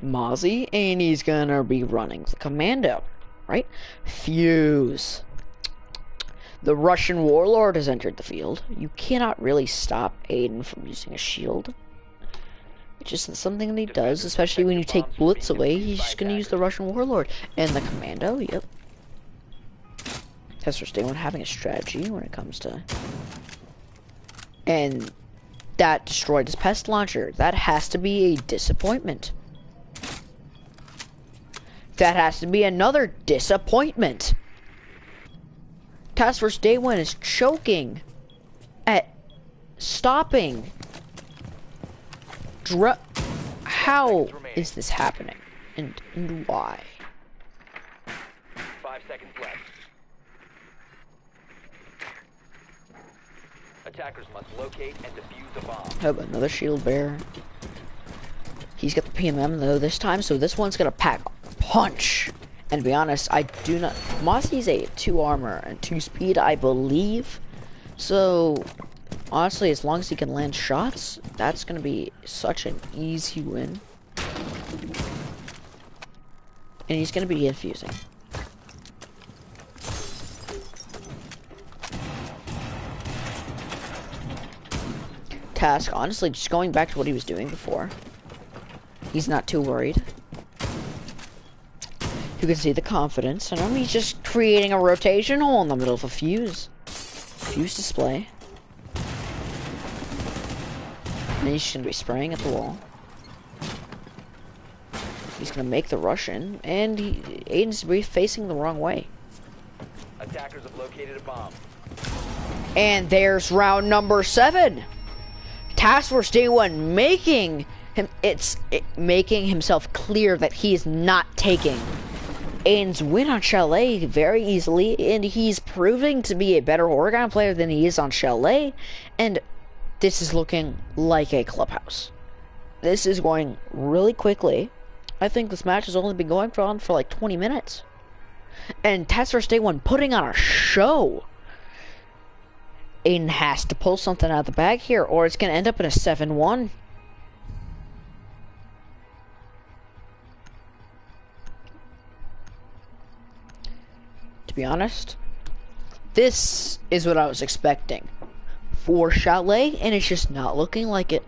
Mozzie, and he's gonna be running the commando, right? Fuse. The Russian warlord has entered the field. You cannot really stop Aiden from using a shield. It's just something that he does, especially when you take Blitz away. He's just gonna use the Russian warlord. And the commando, yep. Tester's Day 1 having a strategy when it comes to... And that destroyed his pest launcher. That has to be a disappointment. That has to be another disappointment. Task Force Day 1 is choking at stopping. How is this happening? And why? 5 seconds left. Attackers must locate and defuse a bomb. How about another shield bearer? He's got the PMM though this time, so this one's gonna pack a punch. And to be honest, I do not... Mossie's a 2 armor and 2 speed, I believe. So, honestly, as long as he can land shots, that's gonna be such an easy win. And he's gonna be infusing. Task, honestly, just going back to what he was doing before. He's not too worried. You can see the confidence in him. He's just creating a rotation hole in the middle of a fuse. Fuse display. And he's just gonna be spraying at the wall. He's gonna make the rush in, and Aiden's facing the wrong way. Attackers have located a bomb. And there's round number 7. Task Force Day 1 making himself clear that he is not taking Aiden's win on Chalet very easily, and he's proving to be a better Oregon player than he is on Chalet, and this is looking like a Clubhouse. This is going really quickly, I think this match has only been going on for like 20 minutes. And Task Force Day 1 putting on a show. Aiden has to pull something out of the bag here, or it's going to end up in a 7-1. To be honest, this is what I was expecting for Chalet, and it's just not looking like it.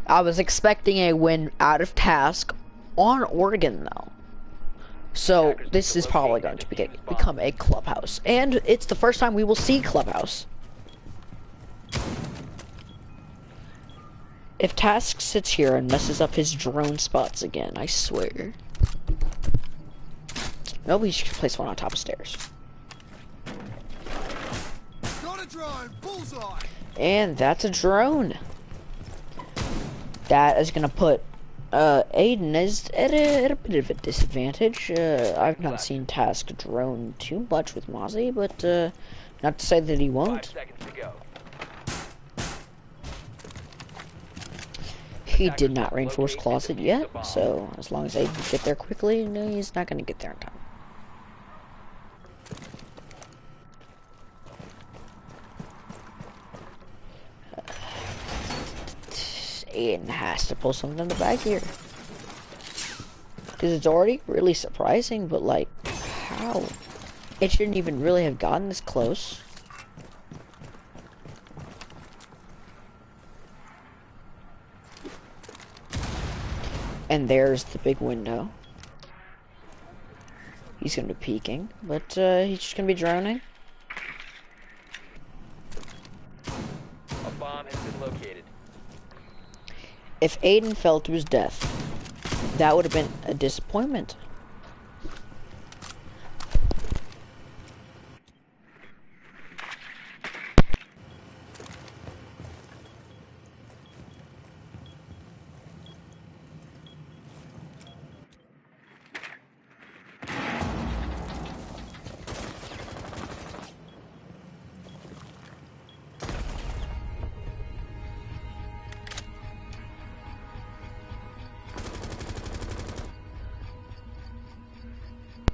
I was expecting a win out of Task on Oregon, though. So this is probably going to become a clubhouse, and it's the first time we will see clubhouse. If Task sits here and messes up his drone spots again, I swear. Maybe we should place one on top of stairs. Got a drone, bullseye. And that's a drone. That is gonna put Aiden is at a bit of a disadvantage. I've not seen Task drone too much with Mozzie, but not to say that he won't. 5 seconds to go. He did not reinforce closet yet, so as long as Aiden can get there quickly, no, he's not gonna get there in time. Aiden has to pull something in the bag here. Because it's already really surprising, but like, how? It shouldn't even really have gotten this close. And there's the big window. He's gonna be peeking, but he's just gonna be droning. A bomb has been located. If Aiden fell to his death, that would have been a disappointment.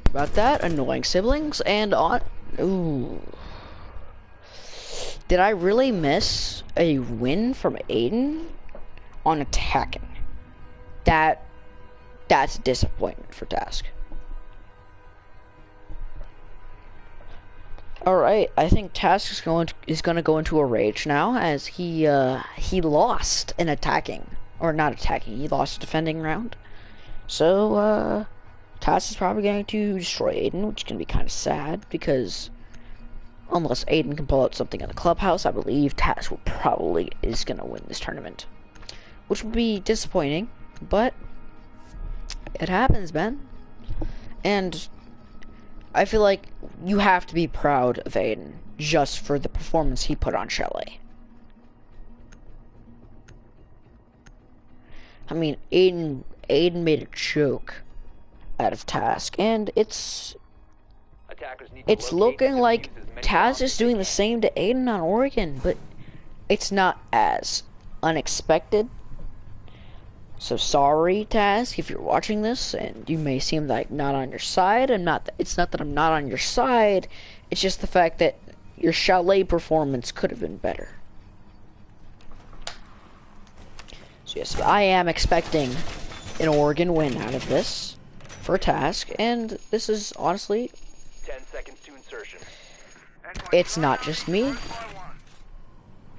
About that, annoying siblings, and on. Ooh. Did I really miss a win from Aiden on attacking? That's a disappointment for Task. Alright, I think Task is going to go into a rage now, as he lost an attacking, or not attacking, he lost a defending round. So, Task is probably going to destroy Aiden, which is going to be kind of sad, because unless Aiden can pull out something in the clubhouse, I believe Task is going to win this tournament. Which would be disappointing, but it happens, man. And I feel like you have to be proud of Aiden, just for the performance he put on Chalet. I mean, Aiden made a joke out of Task, and it's looking like Task is doing the same to Aiden on Oregon, but it's not as unexpected. So sorry, Task, if you're watching this and you may seem like not on your side. It's not that I'm not on your side, it's just the fact that your Chalet performance could have been better. So yes, I am expecting an Oregon win out of this for Task, and this is honestly 10 seconds to insertion. it's not just me.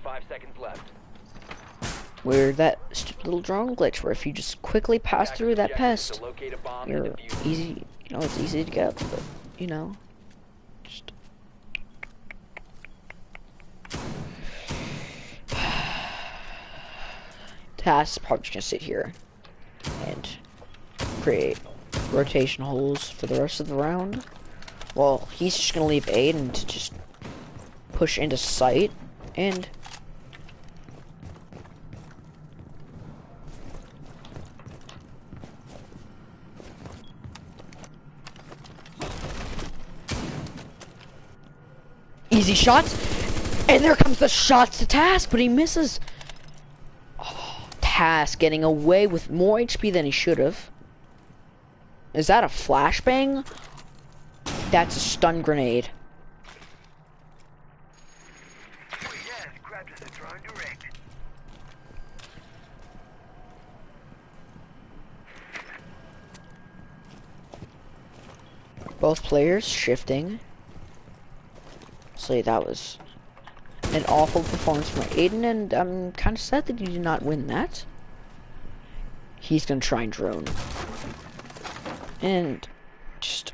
5 seconds left. We're that stupid little drone glitch where if you just quickly pass through that pest, you're easy, you know, it's easy to get, but, you know, just... Task's probably just gonna sit here and create rotation holes for the rest of the round. Well, he's just gonna leave Aiden to just push into sight, and easy shots, and there comes the shots to Task, but he misses. Oh, Task getting away with more HP than he should have. Is that a flashbang? That's a stun grenade. Oh yes, grabbed us a drone direct. Both players shifting. So that was an awful performance from Aiden, and I'm kind of sad that he did not win that. He's gonna try and drone. And just...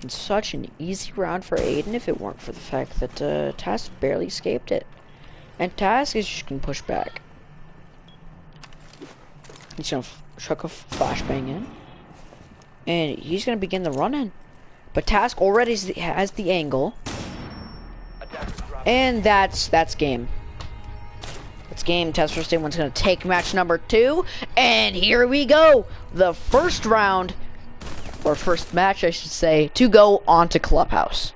It's such an easy round for Aiden if it weren't for the fact that Task barely escaped it. And Task is just gonna push back. He's gonna chuck a flashbang in. And he's gonna begin the run-in. But Task already has the angle. And that's game. That's game. Task Force Day 1's gonna take match number 2. And here we go. The first round, or first match I should say, to go onto Clubhouse.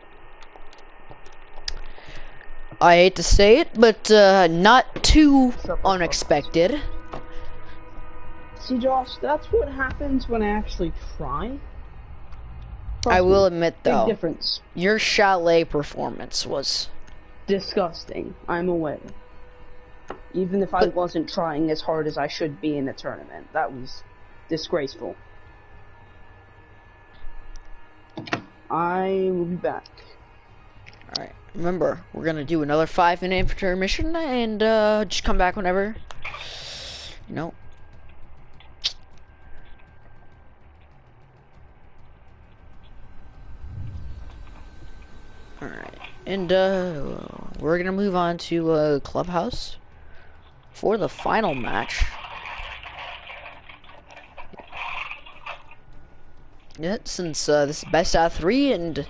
I hate to say it, but not too unexpected. See, Josh, that's what happens when I actually try. I will admit, though, Big difference. your chalet performance was Disgusting. I'm aware. Even if I wasn't trying as hard as I should be in a tournament, that was disgraceful. I will be back. alright. Remember, we're gonna do another 5-minute intermission and just come back whenever. You know. Alright. And we're gonna move on to Clubhouse for the final match. Yeah, since this is best out of 3, and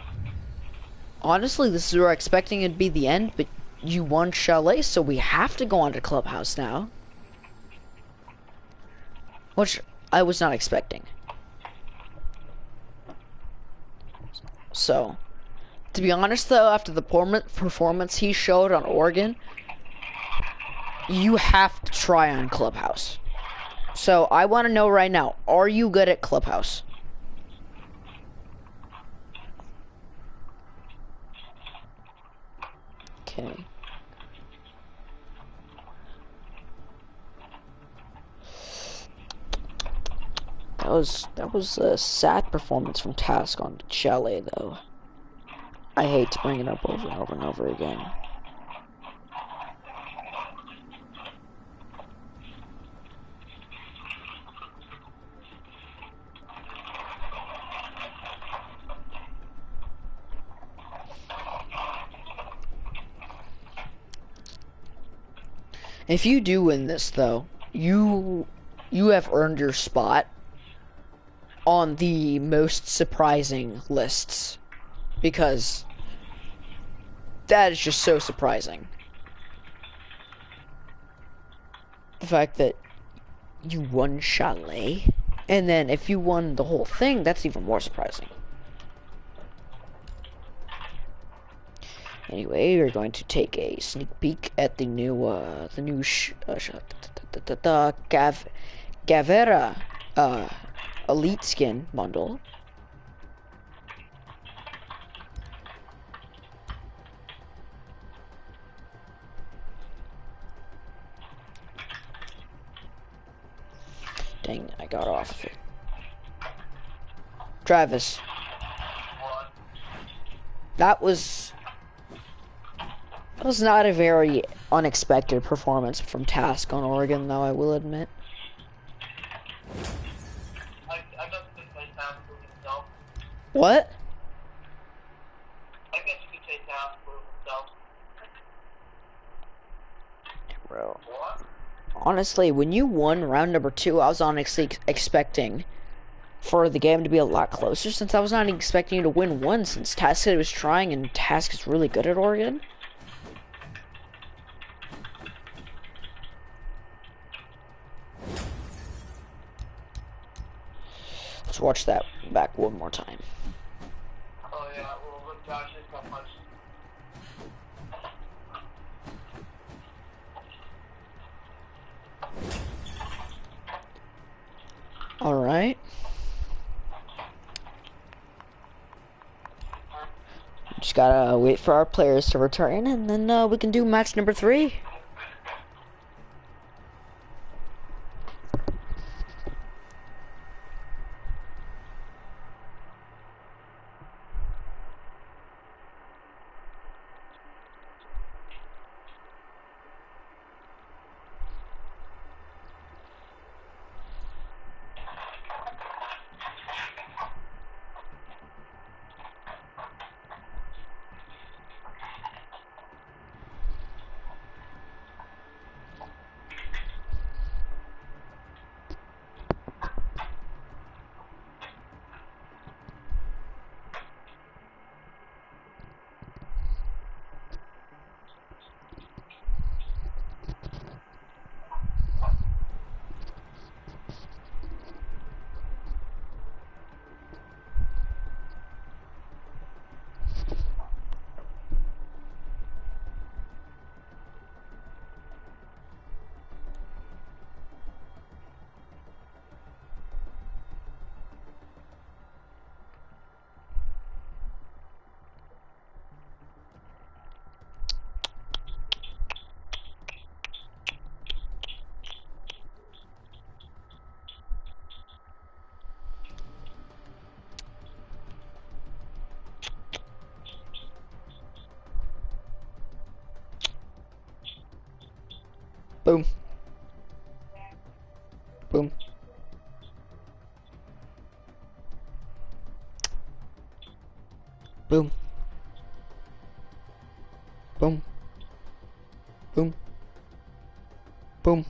honestly, this is where we're expecting it to be the end, but you won Chalet, so we have to go on to Clubhouse now. Which I was not expecting. So, to be honest though, after the performance he showed on Oregon, you have to try on Clubhouse. So, I want to know right now, are you good at Clubhouse? Okay. That was a sad performance from Task on Chalet though. I hate to bring it up over and over and over again. If you do win this though, you have earned your spot on the most surprising lists, because that is just so surprising. The fact that you won Chalet, and then if you won the whole thing, that's even more surprising. Anyway, we're going to take a sneak peek at the new Gavera Elite Skin bundle. Dang, I got off of it. Travis. That was not a very unexpected performance from Task on Oregon, though, I will admit. I guess you could say Task for himself. What? I guess you could say Task for himself. Bro. What? Honestly, when you won round number 2, I was honestly expecting for the game to be a lot closer, since I was not expecting you to win 1, since Task said he was trying, and Task is really good at Oregon. Let's watch that back one more time. Oh yeah, well look, Josh just got punched. Just gotta wait for our players to return, and then we can do match number 3. Boom. Boom. Boom. Boom. Boom. Boom.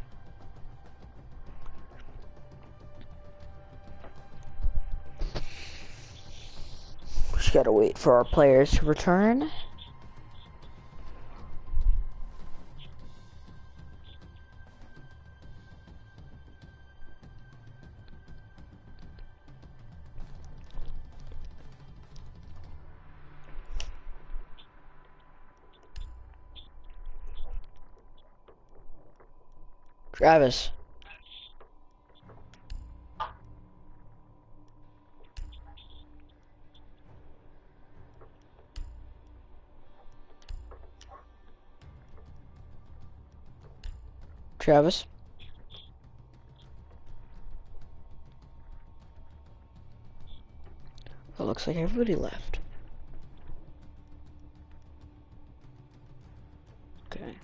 Just gotta wait for our players to return. Travis. Travis. It looks like everybody left. Okay.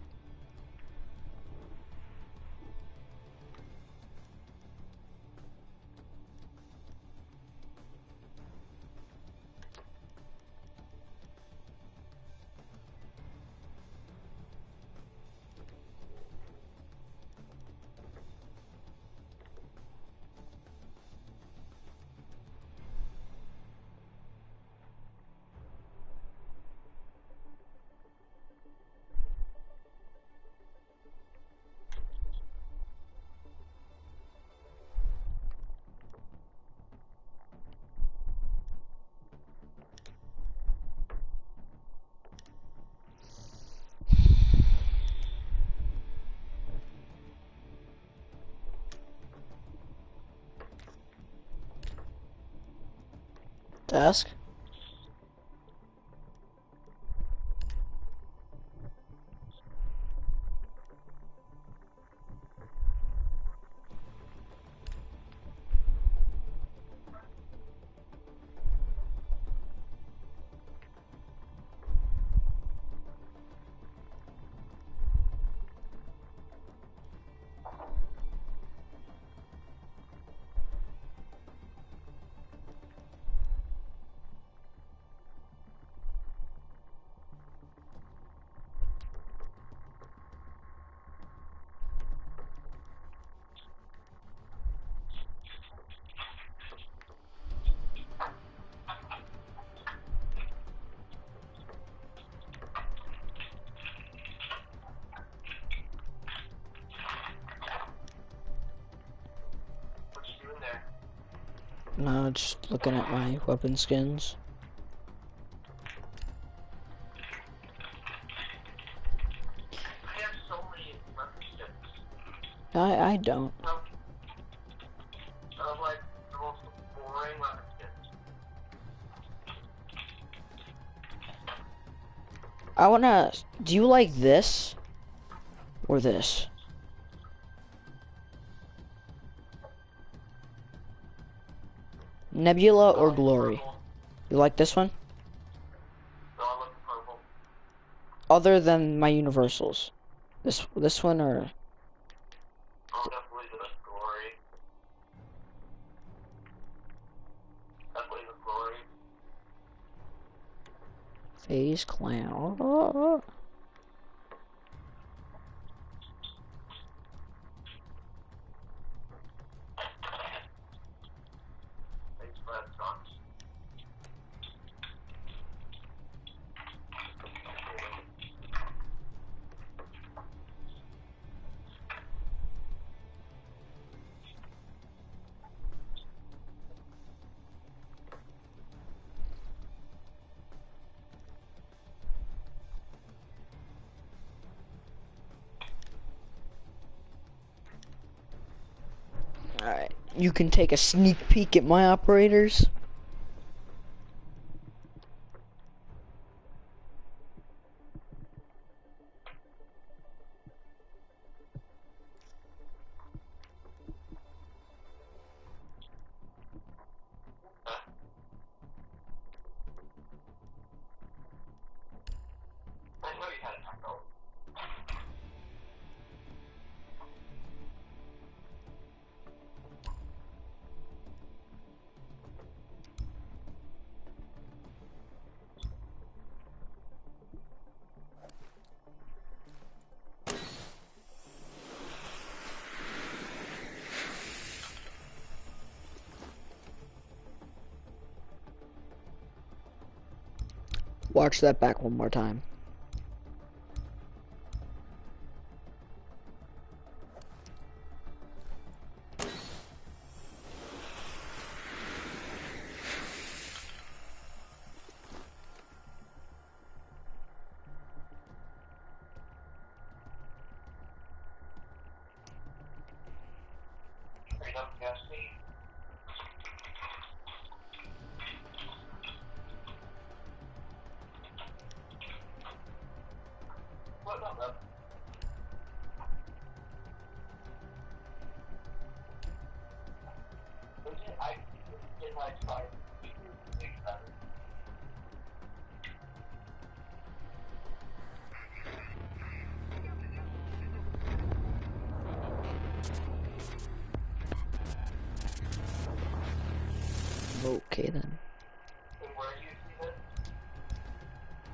Task. No, just looking at my weapon skins. I have so many weapon skins. I don't. Like the most boring weapon skins. I wanna. Do you like this or this? Nebula or Glory? You like this one? So I like the purple. Other than my universals, this one or I'll definitely do the glory. Definitely the glory. Phase Cloud? Thanks for that, Scott. Alright, you can take a sneak peek at my operators. I know you had a taco. Watch that back one more time. Are you done with gas station? What not that? I get my side. Think about it. Okay then. And where do you see this?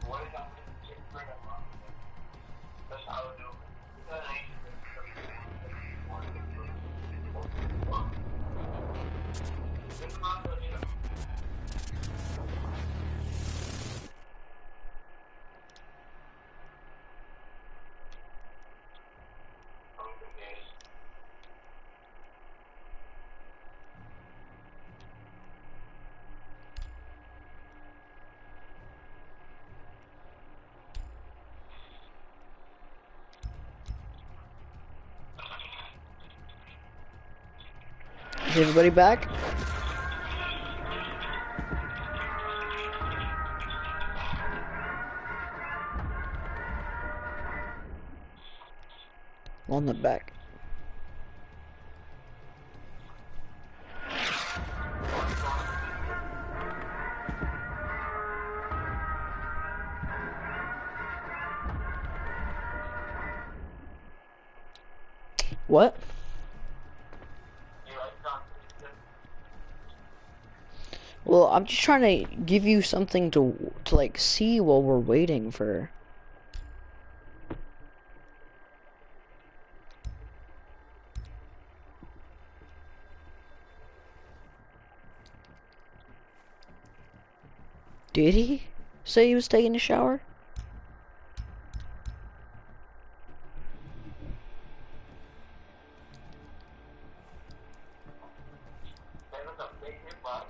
What is that? Just bring it up. That's how I would do it. Then I need to It's not the video. I'm confused. Is everybody back? On the back. What? You like Johnson? Well, I'm just trying to give you something to like see while we're waiting for. Did he say he was taking a shower? That was a big hit box.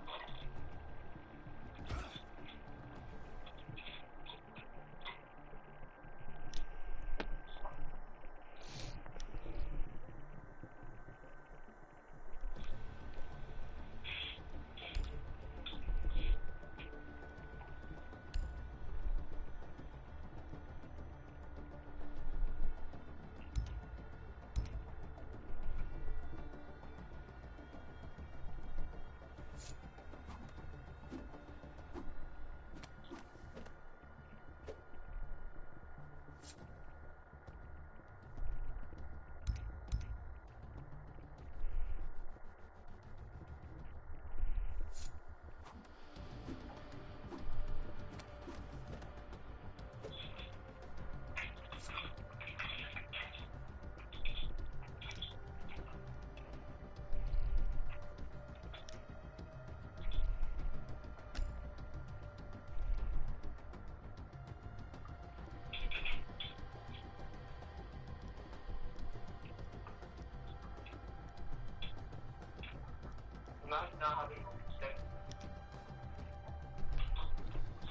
imagine not having a stick?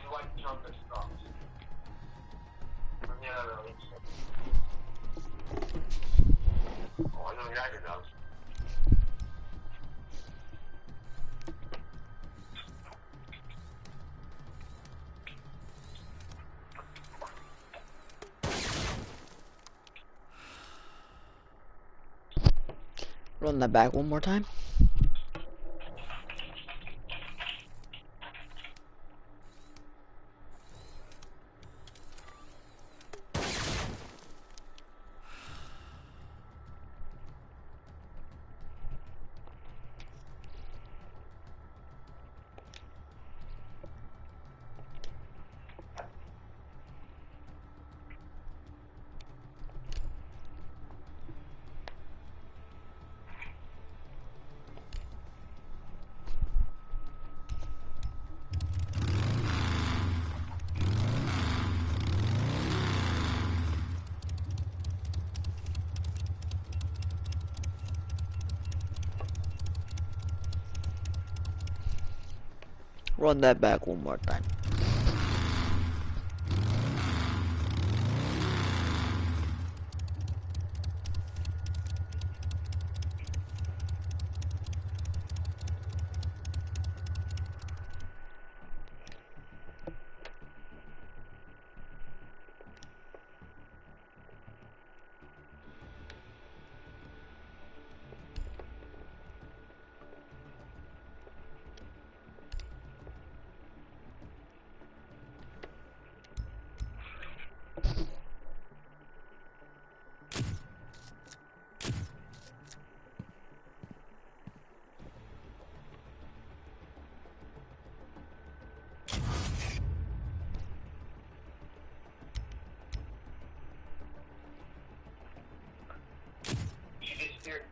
You like chocolate straws. From the other really stick. Oh, I know Jagger does. Run that back one more time. Run that back one more time. She disappeared.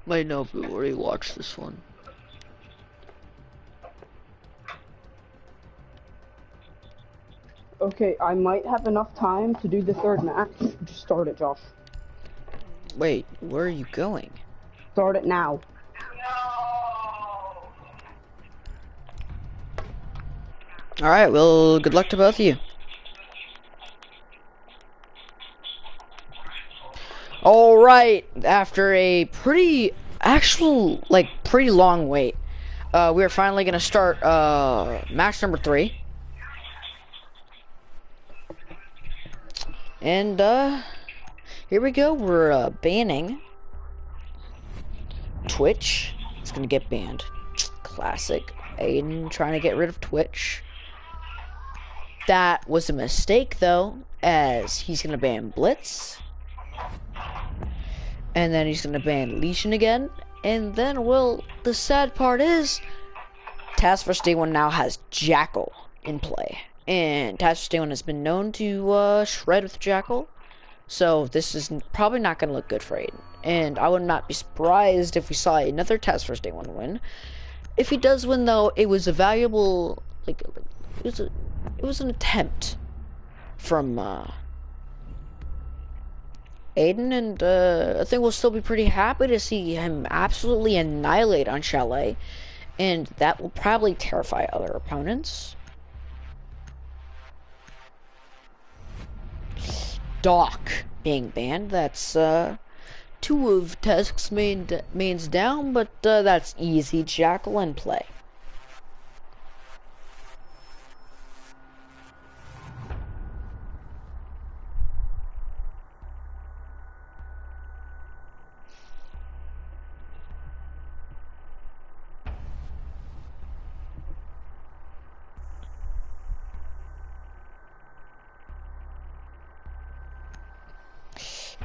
Might know if we already watched this one. Okay, I might have enough time to do the third match. Just start it, Josh. Wait, where are you going? Start it now. Alright, well, good luck to both of you. Alright, after a pretty long wait, we're finally gonna start, match number 3. And, here we go, we're, banning Twitch. It's gonna get banned. Classic. Aiden trying to get rid of Twitch. That was a mistake, though, as he's gonna ban Blitz. And then he's gonna ban Legion again. And then, well, the sad part is, Task Force Day 1 now has Jackal in play. And Task Force Day 1 has been known to shred with Jackal. So this is probably not gonna look good for Aiden. And I would not be surprised if we saw another Task Force Day 1 win. If he does win, though, it was a valuable, it was an attempt from Aiden, and I think we'll still be pretty happy to see him absolutely annihilate on Chalet, and that will probably terrify other opponents. Doc being banned, that's 2 of Task's mains down, but that's easy. Jackal in play.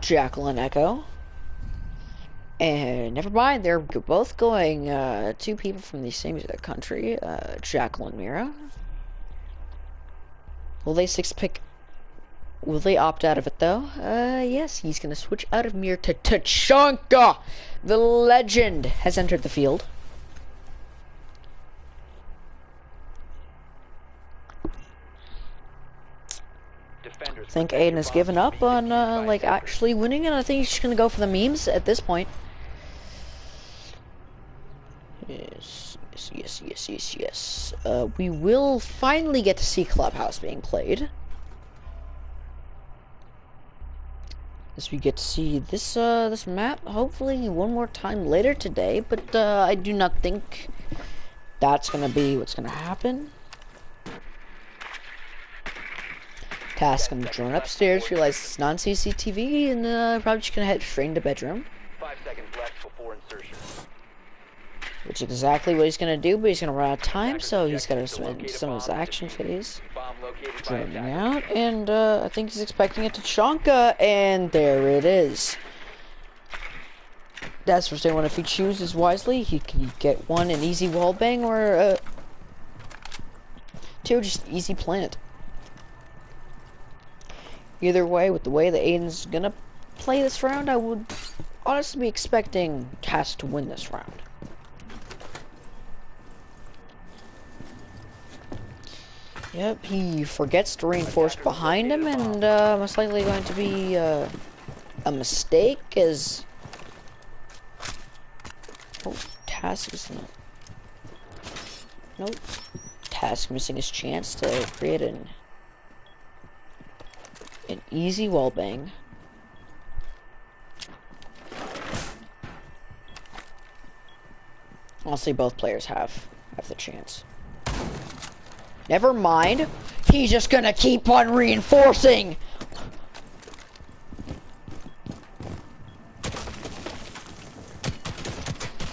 Jackal and Echo. And never mind, they're both going, 2 people from the same country, Jackal and Mira. Will they 6 pick Will they opt out of it though? Yes, he's gonna switch out of Mir to Tachanka! The legend has entered the field. Defenders I think protect your Aiden has bombs given from up being on, defused by like, attackers. actually winning, and I think he's just gonna go for the memes at this point. Yes. We will finally get to see Clubhouse being played. As we get to see this, this map, hopefully one more time later today, but, I do not think that's gonna be what's gonna happen. Task, I'm drone upstairs, realize it's non-CCTV, and, probably just gonna head straight into bedroom. 5 seconds left before insertion. Which is exactly what he's gonna do, but he's gonna run out of time, Attackers so he's gotta objective is to spend locate a some of his bomb and action defuse it. phase Bomb located by droning attackers. out, and I think he's expecting it to Chonka, and there it is. That's for saying, if he chooses wisely, he can get one an easy wall bang, or two just easy plant. Either way, with the way that Aiden's gonna play this round, I would honestly be expecting Task to win this round. Yep, he forgets to reinforce behind him, and most likely going to be a mistake, as Task is not. Nope, Task missing his chance to create an easy wall bang. Honestly, both players have the chance. Never mind. He's just gonna keep on reinforcing.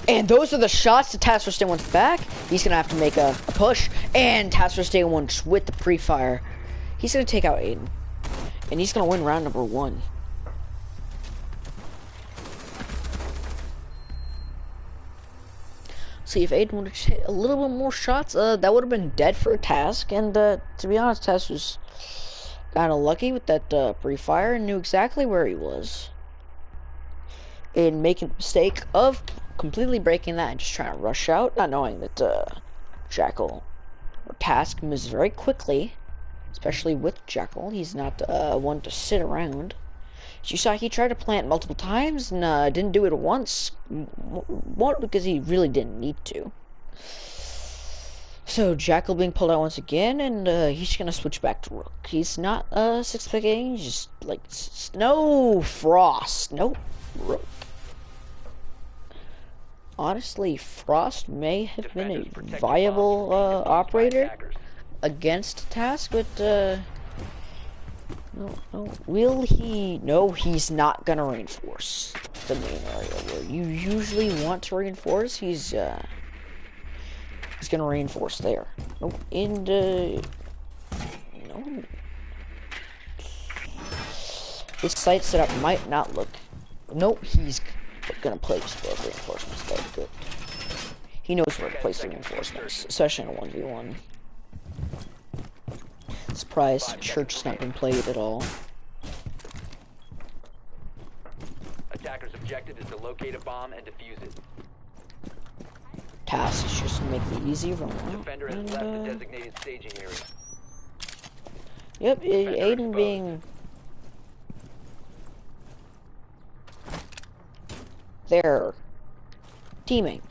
And those are the shots to Task Force Day 1's back. He's gonna have to make a push. And Task Force Day 1 with the pre-fire. He's gonna take out Aiden. And he's gonna win round number 1. See, if Aiden would have hit a little bit more shots, that would have been dead for a Task. And to be honest, Task was kind of lucky with that pre-fire and knew exactly where he was. And making the mistake of completely breaking that and just trying to rush out, not knowing that Jackal or Task moves very quickly, especially with Jackal. He's not one to sit around. As you saw, he tried to plant multiple times and didn't do it once. One, because he really didn't need to. So Jackal being pulled out once again, and he's gonna switch back to Rook. He's not 6-picking, he's just like no Frost. Nope, Rook. Honestly, Frost may have been a viable operator against Task, but no. Will he? No, he's not gonna reinforce the main area where you usually want to reinforce. He's gonna reinforce there. Nope. And no. This site setup might not look. Nope. He's gonna place both reinforcements there. Good. He knows where to place the reinforcements, especially in a 1v1. Surprised Church's not been played at all. Attacker's objective is to locate a bomb and defuse it. Task is just to make the easy run out. Defender has And, left the designated staging area. yep, Defender Aiden exposed. being there, teaming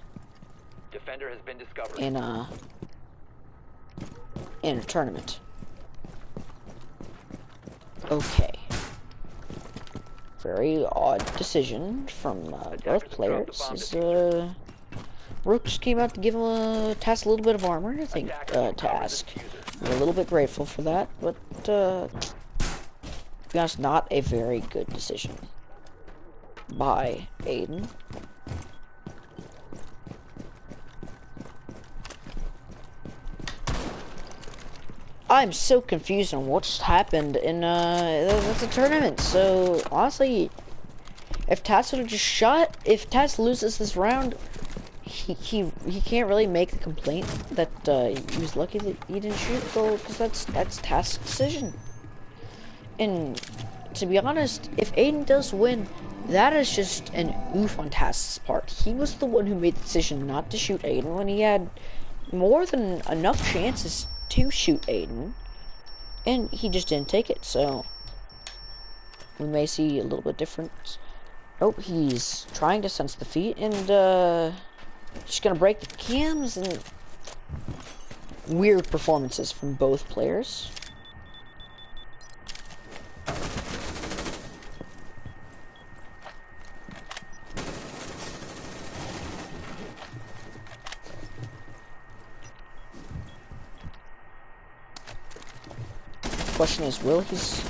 Defender has been discovered. in a tournament. Okay. Very odd decision from both players. As, Rook just came out to give him a Task a little bit of armor. I think Task, I'm a little bit grateful for that, but to be honest, not a very good decision by Aiden. I'm so confused on what just happened in that's a tournament. So honestly, if Task would have just shot, if Task loses this round, he can't really make the complaint that he was lucky that he didn't shoot, though, because that's Task's decision. And to be honest, if Aiden does win, that is just an oof on Task's part. He was the one who made the decision not to shoot Aiden when he had more than enough chances to shoot Aiden, and he just didn't take it. So we may see a little bit different. Oh, he's trying to sense defeat and just gonna break the cams, and weird performances from both players. Question is, will he's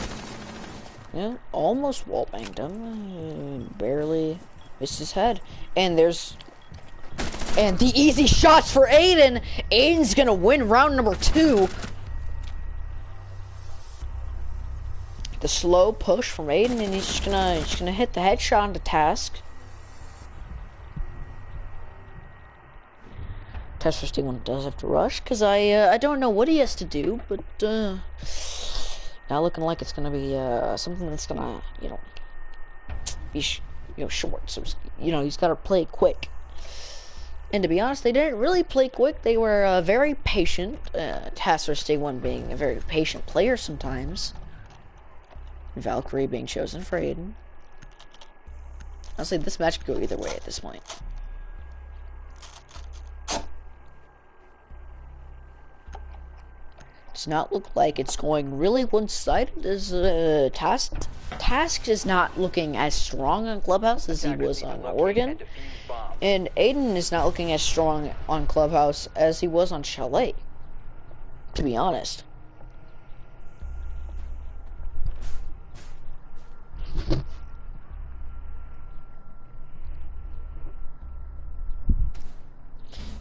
almost wall banged him, barely missed his head, and the easy shots for Aiden. Aiden's gonna win round number 2. The slow push from Aiden, and he's just gonna hit the headshot into Task. Task for Steam does have to rush, because I don't know what he has to do, but not looking like it's gonna be something that's gonna be short. So he's got to play quick. And to be honest, they didn't really play quick. They were very patient. Task Force Day 1 being a very patient player sometimes. Valkyrie being chosen for Aiden. Honestly, this match could go either way at this point. Does not look like it's going really one-sided, as Task is not looking as strong on Clubhouse as he was on Oregon, and Aiden is not looking as strong on Clubhouse as he was on Chalet, to be honest.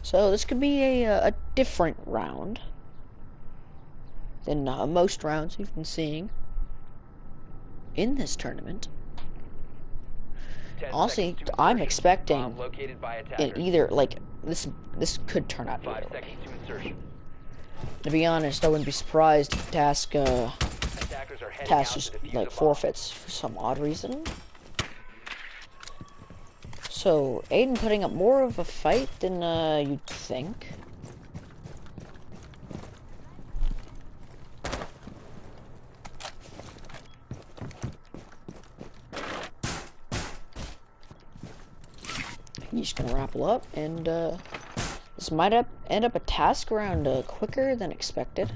So this could be a different round than most rounds we've been seeing in this tournament. Honestly, I'm expecting either, like, this could turn out either way. To be honest, I wouldn't be surprised if Task just, like, forfeits for some odd reason. So, Aiden putting up more of a fight than you'd think. He's gonna rappel up, and this might end up a Task round quicker than expected.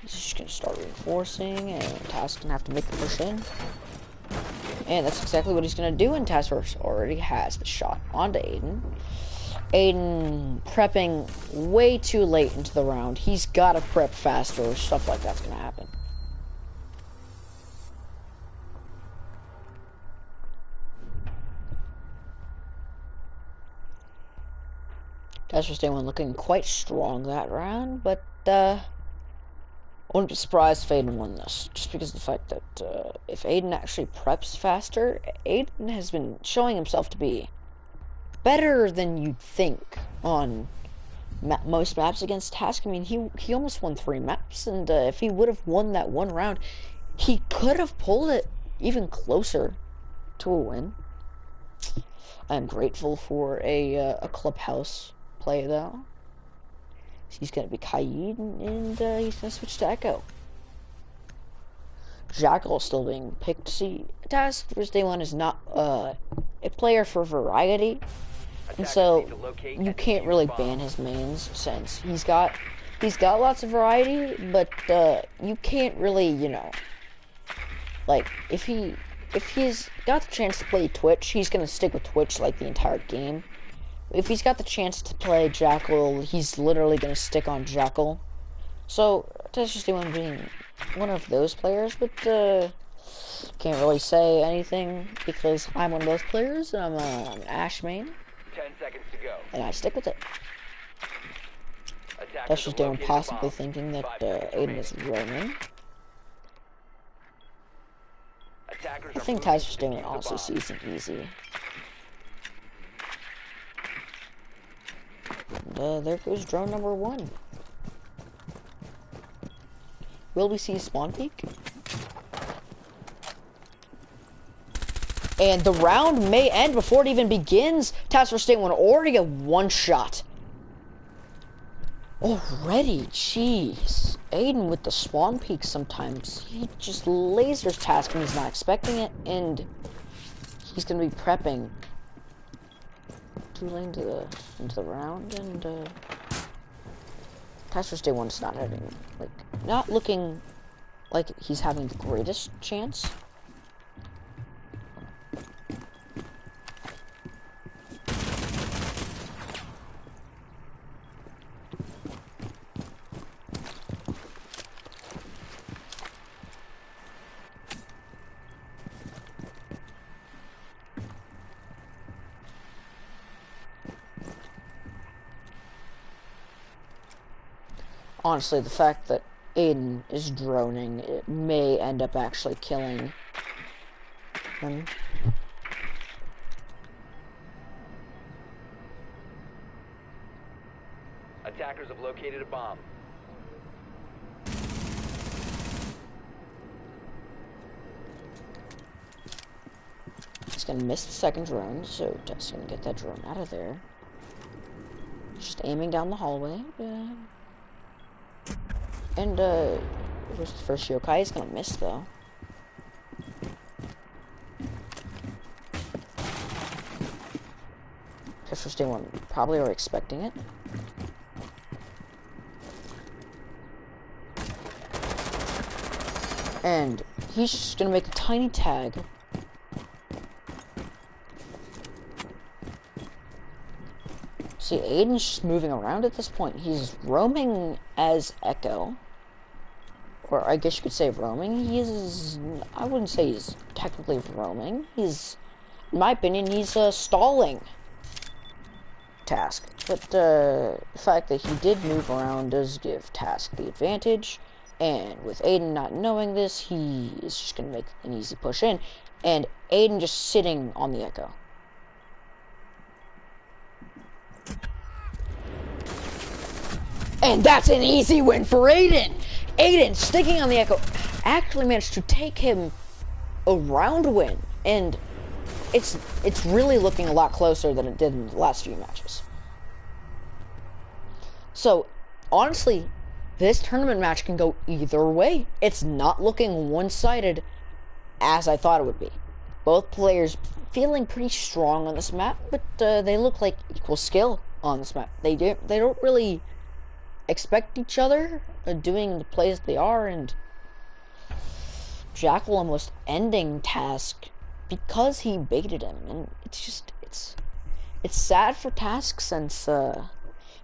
He's just gonna start reinforcing, and Task gonna have to make the push in. And that's exactly what he's gonna do, and Task Force already has the shot onto Aiden. Aiden prepping way too late into the round. He's gotta prep faster, or stuff like that's gonna happen. Task Force Day 1 looking quite strong that round, but I wouldn't be surprised if Aiden won this, just because of the fact that if Aiden actually preps faster, Aiden has been showing himself to be better than you'd think on most maps against Task. I mean, he almost won 3 maps, and if he would have won that one round, he could have pulled it even closer to a win. I'm grateful for a Clubhouse play, though. He's going to be Kaid, and he's going to switch to Echo. Jackal still being picked. See, Task Force Day 1 is not a player for variety, and so you can't really ban his mains, since he's got lots of variety, but you can't really, like, if he's got the chance to play Twitch, he's going to stick with Twitch like the entire game. If he's got the chance to play Jackal, he's literally going to stick on Jackal. So, Task Force Day 1 being one of those players, but can't really say anything because I'm one of those players, and I'm an Ashe main. 10 seconds to go. And I stick with it. Task Force Day 1 possibly thinking that Aiden is roaming. I think Task Force Day 1 honestly sees it easy. And there goes drone number 1. Will we see a spawn peek? And the round may end before it even begins. Task Force Day 1 already a one shot. Already, jeez. Aiden with the spawn peek sometimes. He just lasers task when he's not expecting it, and he's gonna be prepping. Too late into the round, and Task Force Day 1's not having, like, not looking like he's having the greatest chance. Honestly, the fact that Aiden is droning, it may end up actually killing him. Attackers have located a bomb. He's gonna miss the second drone, so just gonna get that drone out of there. Just aiming down the hallway. And, where's the first yokai? He's gonna miss, though. Task Force Day 1 probably are expecting it. And he's just gonna make a tiny tag. See, Aiden's just moving around at this point. He's roaming as Echo. Or I guess you could say roaming. I wouldn't say he's technically roaming. In my opinion, he's stalling Task. But the fact that he did move around does give Task the advantage. And with Aiden not knowing this, he is just going to make an easy push in. And Aiden just sitting on the Echo. And that's an easy win for Aiden! Aiden, sticking on the Echo, actually managed to take him a round win. And it's really looking a lot closer than it did in the last few matches. So, honestly, this tournament match can go either way. It's not looking one-sided as I thought it would be. Both players feeling pretty strong on this map, but they look like equal skill on this map. They don't really expect each other doing the plays they are, and Jackal almost ending Task because he baited him, and it's sad for Task since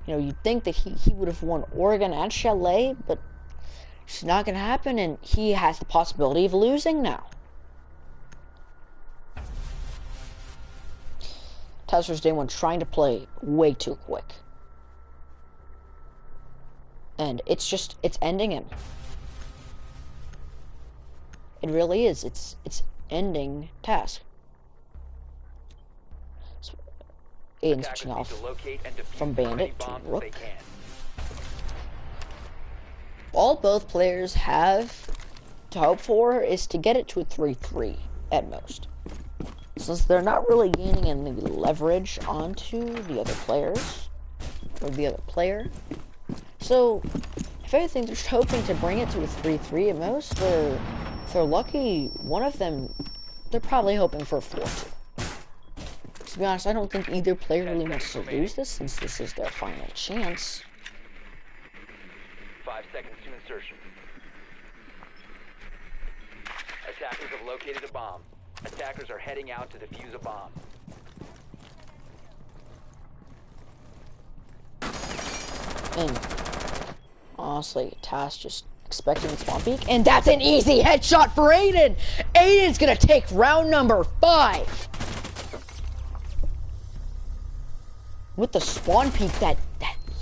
you'd think that he would have won Oregon and Chalet, but it's not gonna happen, and he has the possibility of losing now. Task Force Day 1 trying to play way too quick. And it's ending him. It really is. It's ending Task. So, Aiden's switching off from Bandit to Rook. All both players have to hope for is to get it to a 3-3 at most. Since they're not really gaining any leverage onto the other players, or the other player. So, if anything, they're just hoping to bring it to a 3-3 at most, or if they're lucky, one of them, they're probably hoping for a 4-2. To be honest, I don't think either player really wants to lose this, since this is their final chance. 5 seconds to insertion. Attackers have located a bomb. Attackers are heading out to defuse a bomb. And honestly, Task just expecting the spawn peek, and that's an easy headshot for Aiden! Aiden's gonna take round number 5! With the spawn peek, that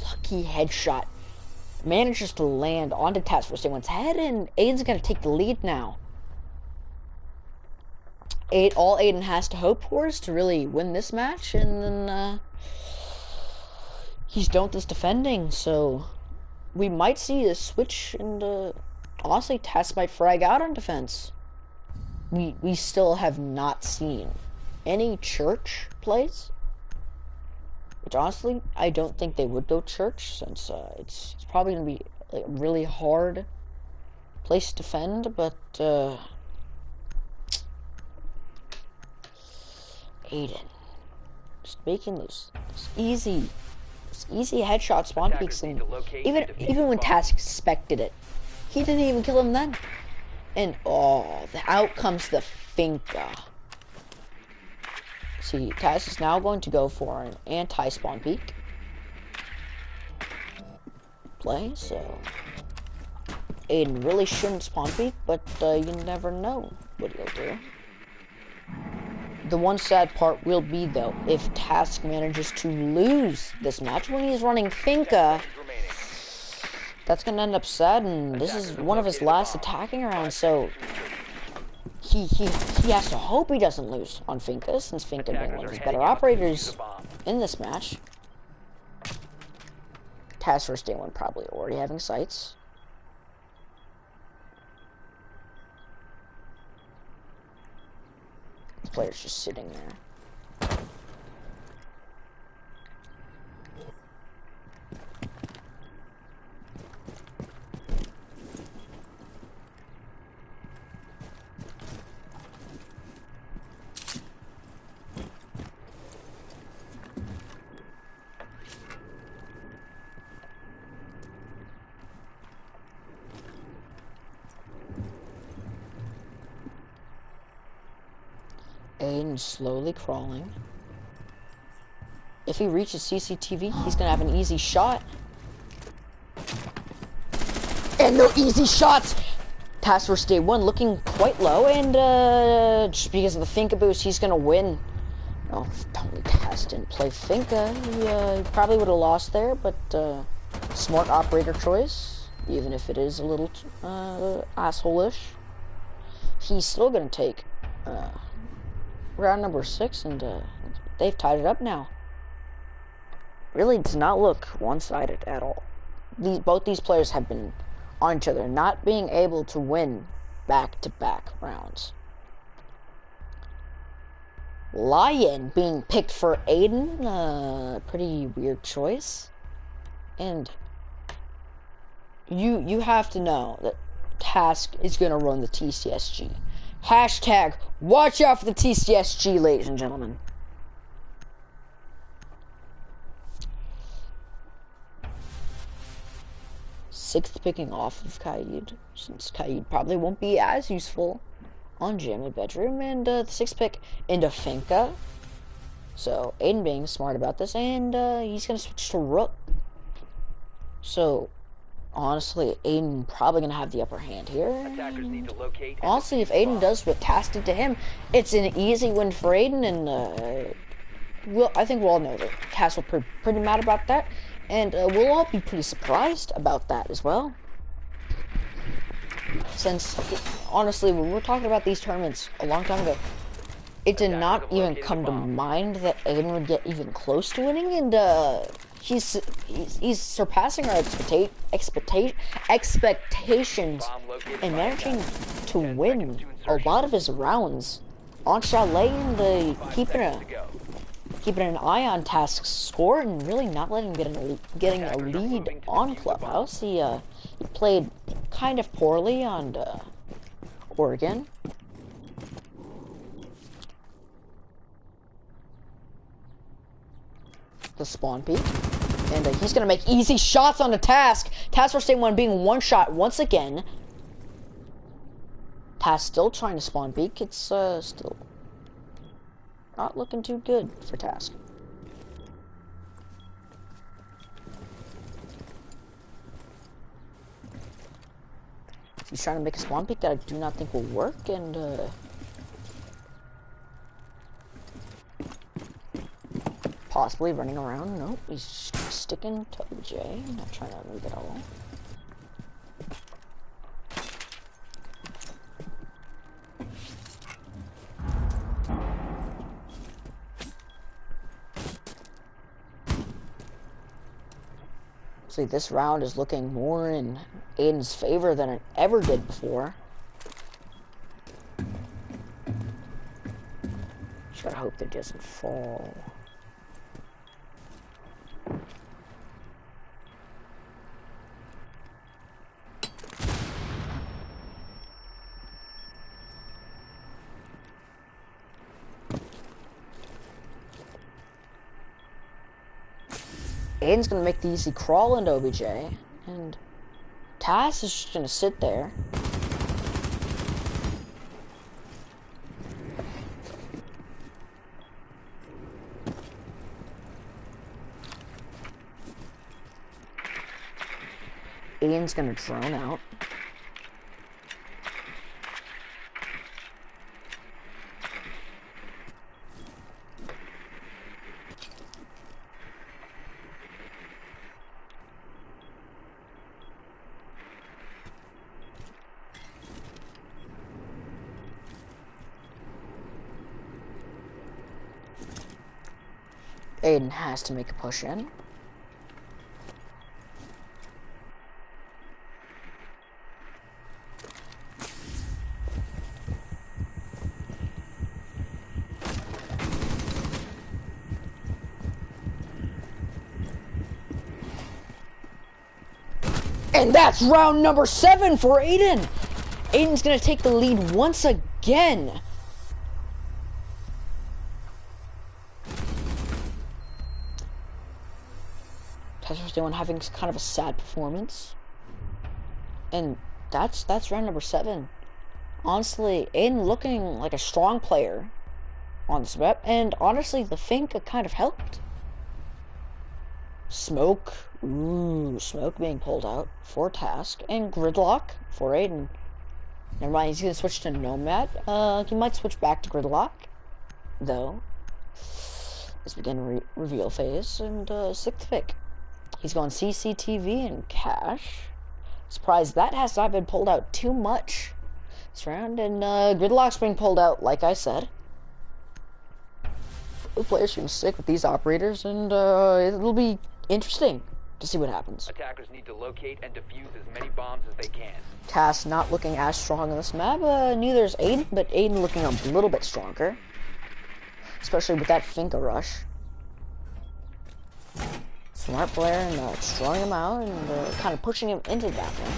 lucky headshot manages to land onto Task Force Day 1's head, and Aiden's gonna take the lead now. All Aiden has to hope for is to really win this match, and then he's done with this defending, so we might see a switch in the honestly, Tess might frag out on defense. We still have not seen any church plays. Which honestly, I don't think they would go church, since it's probably gonna be like, a really hard place to defend. But Aiden just making those easy headshot spawn peeks, and even when Task expected it, he didn't even kill him then. And oh, out comes the Finka. See, Taz is now going to go for an anti-spawn peek play, so Aiden really shouldn't spawn peek, but you never know what he'll do. The one sad part will be, though, if Task manages to lose this match when he's running Finka, that's going to end up sad, and this is one of his last attacking rounds, so he has to hope he doesn't lose on Finka, since Finka being one of his better operators in this match. Taz first day one probably already having sights. This player's just sitting there. Aiden slowly crawling. If he reaches CCTV, he's gonna have an easy shot. And no easy shots! Task Force Day 1 looking quite low, and just because of the Finka boost, he's gonna win. Oh, if only Taz didn't play Finka, he probably would have lost there, but smart operator choice, even if it is a little asshole-ish. He's still gonna take round number 6, and they've tied it up now. Really does not look one-sided at all. Both these players have been on each other, not being able to win back-to-back rounds. Lion being picked for Aiden, pretty weird choice. And you have to know that Task is gonna run the TCSG. Hashtag, watch out for the TCSG, ladies and gentlemen. Sixth picking off of Kaid, since Kaid probably won't be as useful on Jamie Bedroom, and the sixth pick into Finka. So, Aiden being smart about this, and he's going to switch to Rook. So, honestly, Aiden probably going to have the upper hand here. Honestly, if Aiden does what Task did to him, it's an easy win for Aiden, and I think we'll all know that Task will be pretty mad about that, and we'll all be pretty surprised about that as well. Since, honestly, when we were talking about these tournaments a long time ago, it did not even come to mind that Aiden would get even close to winning, and he's surpassing our expectations and managing to win a lot of his rounds on Chalet, and keeping an eye on Task's score and really not letting him getting a lead on Clubhouse. He played kind of poorly on Oregon. The spawn peek, and he's gonna make easy shots on the Task. Task Force Day 1 being one shot once again. Task still trying to spawn peek. It's still not looking too good for Task. He's trying to make a spawn peek that I do not think will work, and possibly running around. Nope, he's sticking to J, not trying to move at all. See, this round is looking more in Aiden's favor than it ever did before. Just gotta hope that it doesn't fall. Aiden's gonna make the easy crawl into OBJ, and Tass is just gonna sit there. Aiden's gonna drone out. Aiden has to make a push in. And that's round number 7 for Aiden. Aiden's gonna take the lead once again. Task Force having kind of a sad performance, and that's round number 7. Honestly, Aiden looking like a strong player on this map, and honestly, the Fink kind of helped. Smoke, ooh, smoke being pulled out for Task, and Gridlock for Aiden. Never mind, he's gonna switch to Nomad. He might switch back to Gridlock, though. Let's begin reveal phase, and 6th pick. He's going CCTV and Cash. Surprised that has not been pulled out too much this round, and Gridlock's being pulled out, like I said. The players can stick with these operators, and it'll be interesting to see what happens. Attackers need to locate and defuse as many bombs as they can. Task not looking as strong on this map. Neither is Aiden, but Aiden looking a little bit stronger, especially with that Finka rush. Smart player, and throwing him out and kind of pushing him into that one.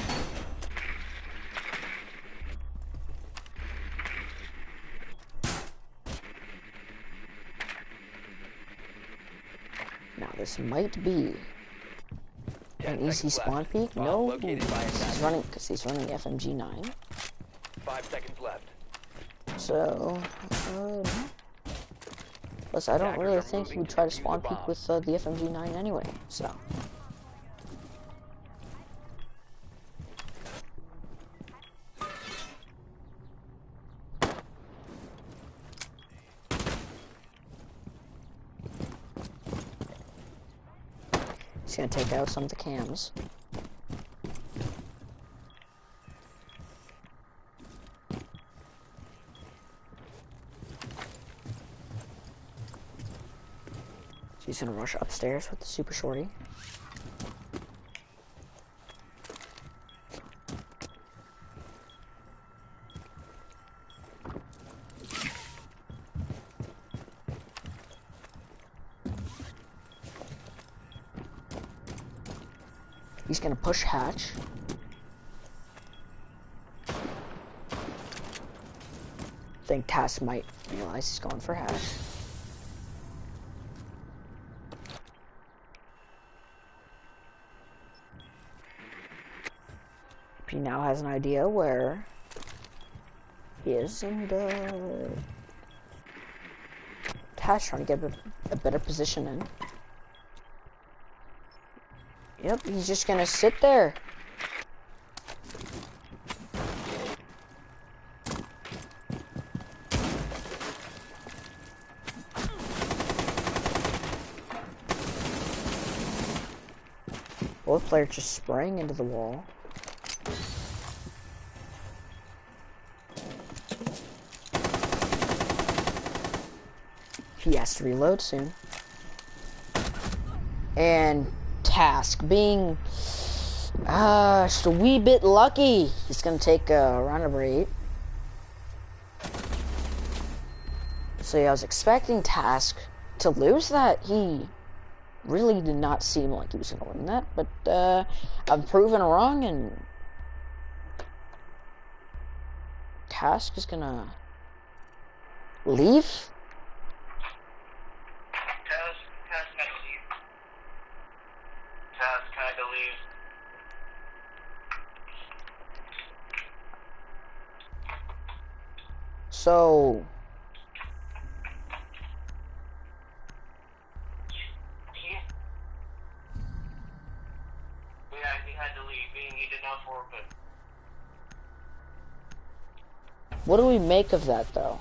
Now this might be an easy spawn peek. No, he's running because he's running the FMG9. 5 seconds left. So, plus I don't really think he would try to spawn peek with the FMG9 anyway. So. He's gonna take out some of the cams. He's gonna rush upstairs with the super shorty. He's gonna push hatch. I think Task might realize he's going for hatch. He now has an idea where he is, and Task trying to get a better position in. Yep, he's just gonna sit there. Both players just spraying into the wall. He has to reload soon. And Task being just a wee bit lucky. He's gonna take round number 8. So yeah, I was expecting Task to lose that. He really did not seem like he was gonna win that, but I've proven wrong, and Task is gonna leave. Taz had to leave. Taz had to leave. So He had to leave, being he did not forfeit. what do we make of that, though?